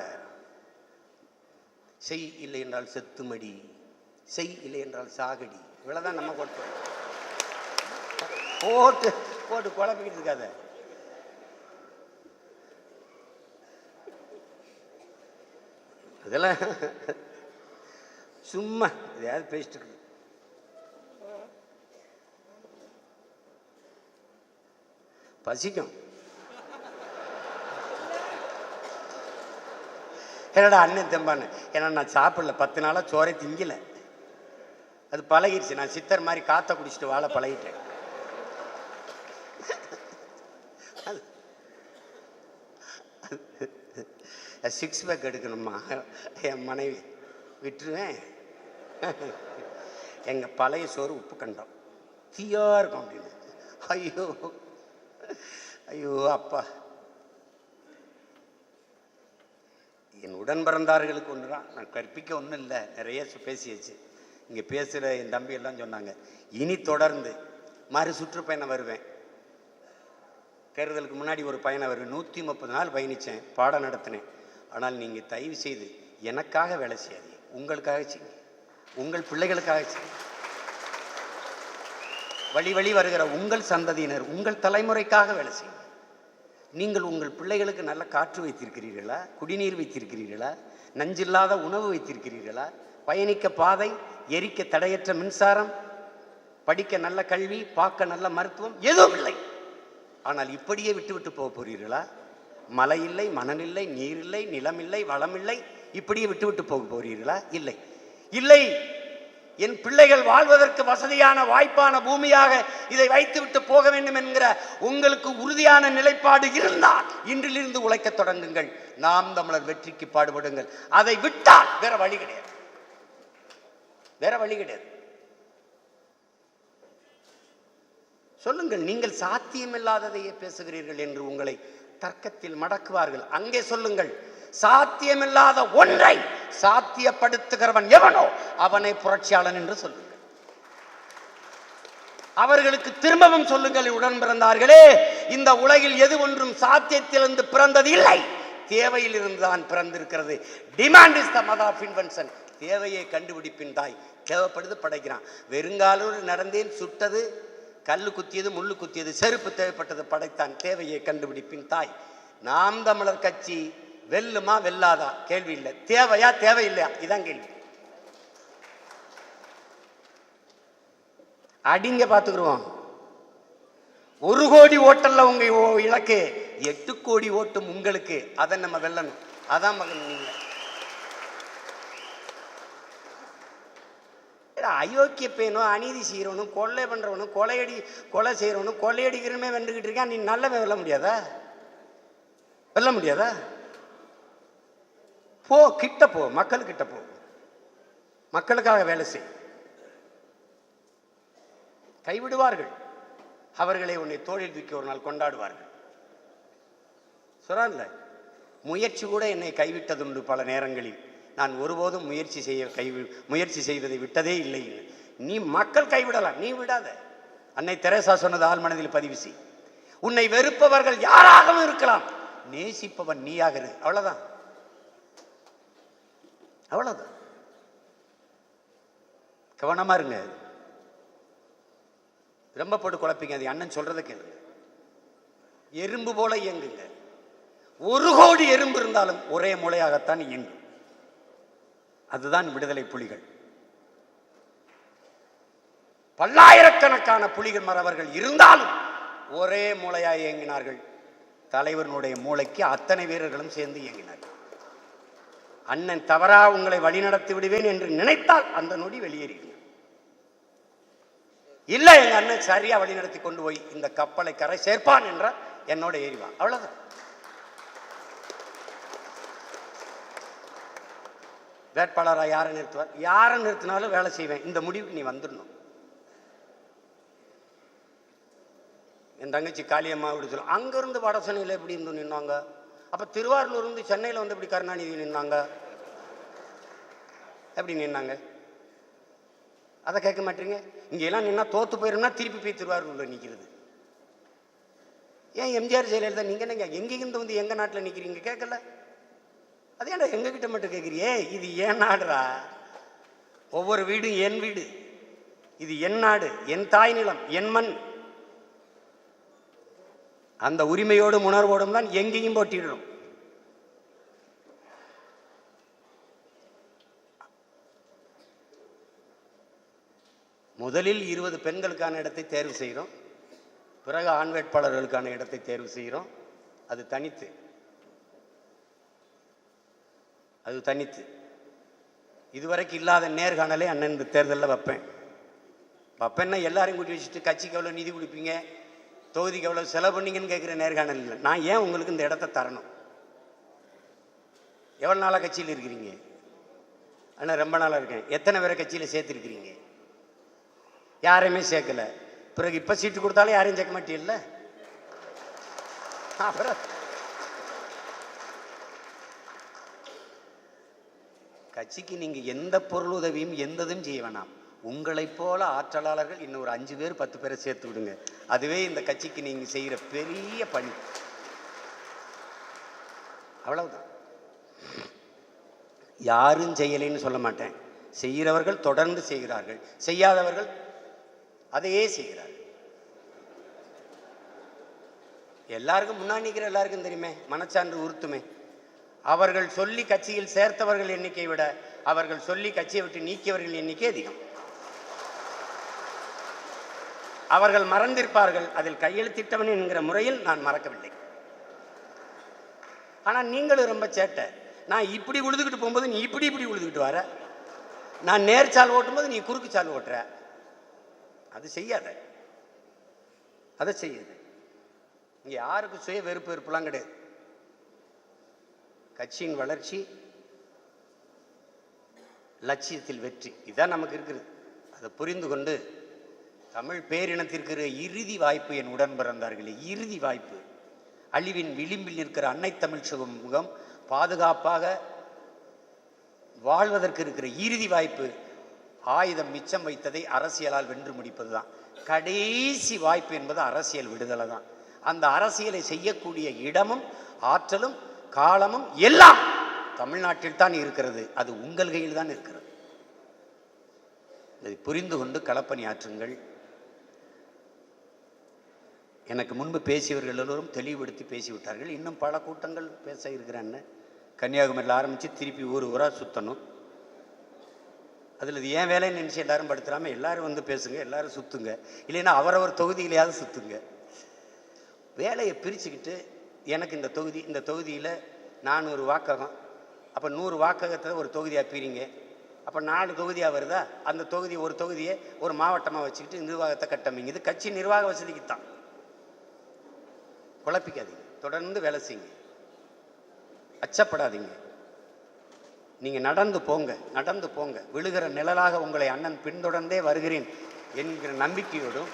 செய் இல்லை என்றால் செத்துமடி, செய் இல்லை என்றால் சாகடி. இவ்வளவுதான் நம்ம போட்டு போட்டு போட்டு குழப்பிக்கிட்டு இருக்காத. அதெல்லாம் சும்மா எதையாவது பேசிட்டு இருக்கு. பசிக்கும். என்னடா அண்ணன் தெம்பான்னு, ஏன்னா நான் சாப்பிடல, 10 நாளா சோறை திங்கல. அது பழகிடுச்சு. நான் சித்தர் மாதிரி காத்த குடிச்சிட்டு வாழ பழகிட்டேன். சிக்ஸ் பேக் எடுக்கணுமா என் மனைவி, விட்டுருவேன். எங்க பழைய சோறு உப்பு கண்டம் தீயா இருக்கும் அப்படின்னு. ஐயோ ஐயோ அப்பா. என் உடன் பிறந்தார்களுக்கு ஒன்று தான், நான் கற்பிக்க ஒன்றும் இல்லை, நிறைய பேசியாச்சு. இங்கே பேசுகிற என் தம்பி எல்லாம் சொன்னாங்க, இனி தொடர்ந்து மறு சுற்றுப்பயணம் வருவேன். தேர்தலுக்கு முன்னாடி ஒரு பயணம் வருவேன். 130 நாள் பயணித்தேன், பாடம் நடத்தினேன். ஆனால் நீங்கள் தயவு செய்து எனக்காக வேலை செய்யாதீங்க, உங்களுக்காக செய்யுங்க, உங்கள் பிள்ளைகளுக்காக செய்யுங்க. வழி வழி வருகிற உங்கள் சந்ததியினர், உங்கள் தலைமுறைக்காக வேலை செய்யுங்க. நீங்கள் உங்கள் பிள்ளைகளுக்கு நல்ல காற்று வைத்திருக்கிறீர்களா, குடிநீர் வைத்திருக்கிறீர்களா, நஞ்சில்லாத உணவு வைத்திருக்கிறீர்களா, பயணிக்க பாதை, எரிக்க தடையற்ற மின்சாரம், படிக்க நல்ல கல்வி, பார்க்க நல்ல மருத்துவம் எதுவும் இல்லை. ஆனால் இப்படியே விட்டு விட்டு போக போறீர்களா? மழை இல்லை, மணல் இல்லை, நீர் இல்லை, நிலம் இல்லை, வளம் இல்லை, இப்படியே விட்டு விட்டு போக போறீர்களா? இல்லை இல்லை. என் பிள்ளைகள் வாழ்வதற்கு வசதியான வாய்ப்பான பூமியாக இதை வைத்துவிட்டு போக வேண்டும் என்கிற உங்களுக்கு உறுதியான நிலைப்பாடு இருந்தால் இன்றிலிருந்து உழைக்க தொடங்குங்கள். நாம் தமிழர் வெற்றிக்கு பாடுபடுங்கள். அதை விட்டால் வேற வழி கிடையாது, வேற வழி கிடையாது. சொல்லுங்கள், நீங்கள் சாத்தியமில்லாததையே பேசுகிறீர்கள் என்று உங்களை தர்க்கத்தில் மடக்குவார்கள். அங்கே சொல்லுங்கள், சாத்தியமில்லாத ஒன்றை சாத்தியப்படுத்துகிறவன் எவனோ அவனை புரட்சியாளன் என்று சொல்லுங்கள். அவர்களுக்கு திரும்பவும் சொல்லுங்கள், உடன் பிறந்தார்களே, இந்த உலகில் எது ஒன்றும் சாத்தியத்திலிருந்து பிறந்தது இல்லை, தேவையில் இருந்துதான் பிறந்திருக்கிறது. Demand is the mother of invention. தேவையை கண்டுபிடிப்பின் தாய். தேவைப்படுது படைக்கிறான். வெறுங்காலோடு நடந்தேன், சுட்டது, கல்லு குத்தியது, முள்ளு குத்தியது, செருப்பு தேவைப்பட்டது, படைத்தான். தேவையை கண்டுபிடிப்பின் தாய். நாம் தமிழர் கட்சி வெல்லுமா வெல்லாதா கேள்வி இல்லை, தேவையா தேவையில்லையா இதான் கேள்வி. அடிங்க பார்த்துக்குருவோம். 1 கோடி ஓட்டல்ல உங்க இலக்கு, 8 கோடி ஓட்டும் உங்களுக்கு. அதை நம்ம வெல்லணும். அதான் மகன். நீங்க அயோக்கிய பேனும், அநீதி செய்யறவனும், கொள்ளை பண்றவனும், கொலை செய்யறவனும், கொள்ளையடிக்கிறமே வென்றுகிட்டு இருக்கான். நீ நல்லவே வெல்ல முடியாதா? வெல்ல முடியாதா? போ, கிட்ட போ, மக்கள் கிட்ட போ, மக்களுக்காக வேலை செய். கைவிடுவார்கள், அவர்களை உன்னை தோளில் தூக்கி ஒரு நாள் கொண்டாடுவார்கள். சொல்றான்ல, முயற்சி கூட என்னை கைவிட்டதுண்டு பல நேரங்களில். நான் ஒருபோதும் முயற்சி செய்வதை விட்டதே இல்லை. நீ மக்கள் கைவிடலாம், நீ விடாத. அன்னை தெரேசா சொன்னது ஆள் மனதில் பதிவு செய். உன்னை வெறுப்பவர்கள் யாராகவும் இருக்கலாம், நேசிப்பவன் நீயாக இரு. அவ்வளவுதான், அவ்வளவுதான். கவனமா இருங்க. ரொம்ப போட்டு குழப்பிங்க. அது அண்ணன் சொல்றதை கேளுங்க. எறும்பு போல இயங்குங்க. 1 கோடி எறும்பு இருந்தாலும் ஒரே மூளையாகத்தான் இயங்கும். அதுதான் விடுதலை புலிகள். பல்லாயிரக்கணக்கான புலிகள் மறவர்கள் இருந்தாலும் ஒரே மூளையாய் இயங்கினார்கள். தலைவனுடைய மூளைக்கு அத்தனை வீரர்களும் சேர்ந்து இயங்கினார்கள். அண்ணன் தவறா உங்களை வழிநடத்தி விடுவேன் என்று நினைத்தால் அந்த நொடி வெளியேறினார். இல்ல, எங்க அண்ணன் சரியா வழிநடத்தி கொண்டு போய் இந்த கப்பலை கரை சேர்ப்பான் என்ற என்னோட ஏறிவான். அவ்வளவுதான். வேட்பாளராக யாரை நிறுத்துவார்? யாரை நிறுத்தினாலும் வேலை செய்வேன். இந்த முடிவுக்கு நீ வந்துடணும். என் தங்கச்சி காளியம்மா அப்படி சொல்ல, அங்கிருந்து வடசனையில் எப்படி இருந்து நின்னாங்க? அப்ப திருவாரூர்ல இருந்து சென்னையில் வந்து எப்படி கருணாநிதி நின்னாங்க? எப்படி நின்னாங்க? அதை கேட்க மாட்டீங்க. இங்கெல்லாம் நின்னா தோத்து போயிருந்தா திருப்பி போய் திருவாரூர்ல நிற்கிறது. ஏன் எம்ஜிஆர் ஜெயலலிதா நீங்க என்னங்க எங்கிருந்து வந்து எங்க நாட்டில் நிற்கிறீங்க? கேட்கல. அதே எங்க கிட்ட மட்டும் கேட்குறியே? இது ஏன் நாடுறா? ஒவ்வொரு வீடும் என் வீடு. இது என் நாடு, என் தாய் நிலம், என் மண். அந்த உரிமையோடும் உணர்வோடும் தான் எங்கேயும் போட்டிடுறோம். முதலில் 20 பெண்களுக்கான இடத்தை தேர்வு செய்கிறோம். பிறகு ஆண் வேட்பாளர்களுக்கான இடத்தை தேர்வு செய்கிறோம். அது தனித்து இதுவரைக்கும் இல்லாத நேர்காணலே அண்ணன் இந்த தேர்தலில் வைப்பேன்னா எல்லாரையும் கூட்டி வச்சுட்டு கட்சிக்கு எவ்வளோ நிதி கொடுப்பீங்க, தொகுதிக்கு எவ்வளோ செலவு பண்ணீங்கன்னு கேட்குற நேர்காணல் இல்லை. நான் ஏன் உங்களுக்கு இந்த இடத்த தரணும்? எவ்வளோ நாளாக கட்சியில் இருக்கிறீங்க? அண்ணா ரொம்ப நாளாக இருக்கேன். எத்தனை பேரை கட்சியில் சேர்த்துருக்கிறீங்க? யாரையுமே சேர்க்கல. பிறகு இப்போ சீட்டு கொடுத்தாலும் யாரையும் சேர்க்க மாட்டீங்கல்ல. அப்புறம் கட்சிக்கு நீங்க எந்த பொருள் உதவியும் எந்ததும் செய்ய வேணாம். உங்களைப் போல ஆற்றலாளர்கள் இன்னொரு 5 பேர் 10 பேரை சேர்த்து விடுங்க. அதுவே இந்த கட்சிக்கு நீங்க செய்கிற பெரிய பணி. அவ்வளவுதான். யாரும் செய்யலைன்னு சொல்ல மாட்டேன். செய்கிறவர்கள் தொடர்ந்து செய்கிறார்கள், செய்யாதவர்கள் அதையே செய்கிறார்கள். எல்லாருக்கும் முன்னாடி நிற்கிற எல்லாருக்கும் தெரியுமே, மனச்சான்று உறுத்துமே. அவர்கள் சொல்லி கட்சியில் சேர்த்தவர்கள் எண்ணிக்கை விட அவர்கள் சொல்லி கட்சியை விட்டு நீக்கியவர்கள் எண்ணிக்கை அதிகம். அவர்கள் மறந்திருப்பார்கள். அதில் கையெழுத்திட்டவன் என்கிற முறையில் நான் மறக்கவில்லை. ஆனால் நீங்களும் ரொம்ப சேட்டை. நான் இப்படி உழுதுகிட்டு போகும்போது நீ இப்படி உழுதுகிட்டு வர. நான் நேர்ச்சால் ஓட்டும்போது நீ குறுக்கு சால் ஓட்டுற. அது செய்யாத, அதை செய்யாத. இங்கே யாருக்கு சுய வெறுப்பு வெறுப்புலாம் கிடையாது. கட்சியின் வளர்ச்சி, லட்சியத்தில் வெற்றி, இதுதான் நமக்கு இருக்குது. அதை புரிந்து கொண்டு தமிழ் பேரினத்திற்கு இறுதி வாய்ப்பு, என் உடன் பிறந்தார்களே, இறுதி வாய்ப்பு. அழிவின் விளிம்பில் இருக்கிற அன்னை தமிழ் சமூகம் பாதுகாப்பாக வாழ்வதற்கு இருக்கிற இறுதி வாய்ப்பு. ஆயுதம் மிச்சம் வைத்ததை அரசியலால் வென்று முடிப்பது தான் கடைசி வாய்ப்பு என்பது அரசியல் விடுதலை தான். அந்த அரசியலை செய்யக்கூடிய இடமும் ஆற்றலும் காலமும் எல்லாம் தமிழ்நாட்டில் தான் இருக்கிறது. அது உங்கள் கையில் தான் இருக்கிறது. இதை புரிந்து கொண்டு களப்பணியாற்றுங்கள். எனக்கு முன்பு பேசியவர்கள் எல்லோரும் தெளிவுபடுத்தி பேசிவிட்டார்கள். இன்னும் பல கூட்டங்கள் பேச இருக்கிறான்னு. கன்னியாகுமரியில் ஆரம்பித்து திருப்பி ஊராக சுற்றணும். அதில் இது ஏன் வேலைன்னு நினச்சி எல்லாரும் படுத்துறாமல் எல்லாரும் வந்து பேசுங்க, எல்லாரும் சுற்றுங்க. இல்லைன்னா அவரவர் தொகுதியிலையாவது சுற்றுங்க. வேலையை பிரிச்சுக்கிட்டு எனக்கு இந்த தொகுதியில் 400 வாக்ககம், அப்போ 100 வாக்ககத்தை ஒரு தொகுதியாக பிரிங்க. அப்போ 4 தொகுதியாக வருதா? அந்த ஒரு தொகுதியை ஒரு மாவட்டமாக வச்சுக்கிட்டு நிர்வாகத்தை கட்டமைங்க. இது கட்சி நிர்வாக வசதிக்கு தான். குழப்பிக்காதீங்க, தொடர்ந்து வேலை செய்யுங்க, அச்சப்படாதீங்க. நீங்கள் நடந்து போங்க. விழுகிற நிழலாக உங்களை அண்ணன் பின்தொடர்ந்தே வருகிறேன் என்கிற நம்பிக்கையோடும்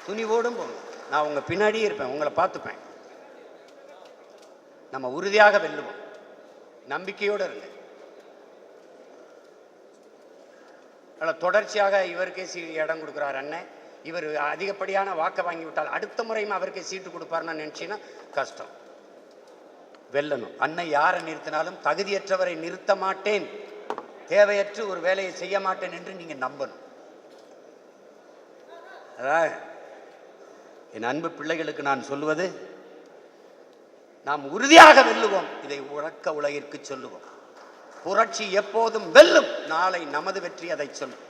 துணிவோடும் போங்க. நான் உங்கள் பின்னாடியே இருப்பேன், உங்களை பார்த்துப்பேன். நம்ம உறுதியாக வெல்லுவோம். நம்பிக்கையோடு இருங்க. தொடர்ச்சியாக இவருக்கே இடம் கொடுக்குறார் அண்ணன். இவர் அதிகப்படியான வாக்கை வாங்கிவிட்டால் அடுத்த முறையும் அவருக்கே சீட்டு கொடுப்பாருன்னு நினச்சின்னா கஷ்டம். வெல்லணும். அண்ணன் யாரை நிறுத்தினாலும் தகுதியற்றவரை நிறுத்த மாட்டேன், தேவையற்று ஒரு வேலையை செய்ய மாட்டேன் என்று நீங்கள் நம்பணும். அதான் என் அன்பு பிள்ளைகளுக்கு நான் சொல்லுவது, நாம் உறுதியாக வெல்லுவோம். இதை உலகிற்கு சொல்லுவோம். புரட்சி எப்போதும் வெல்லும். நாளை நமது வெற்றி அதை சொல்லும்.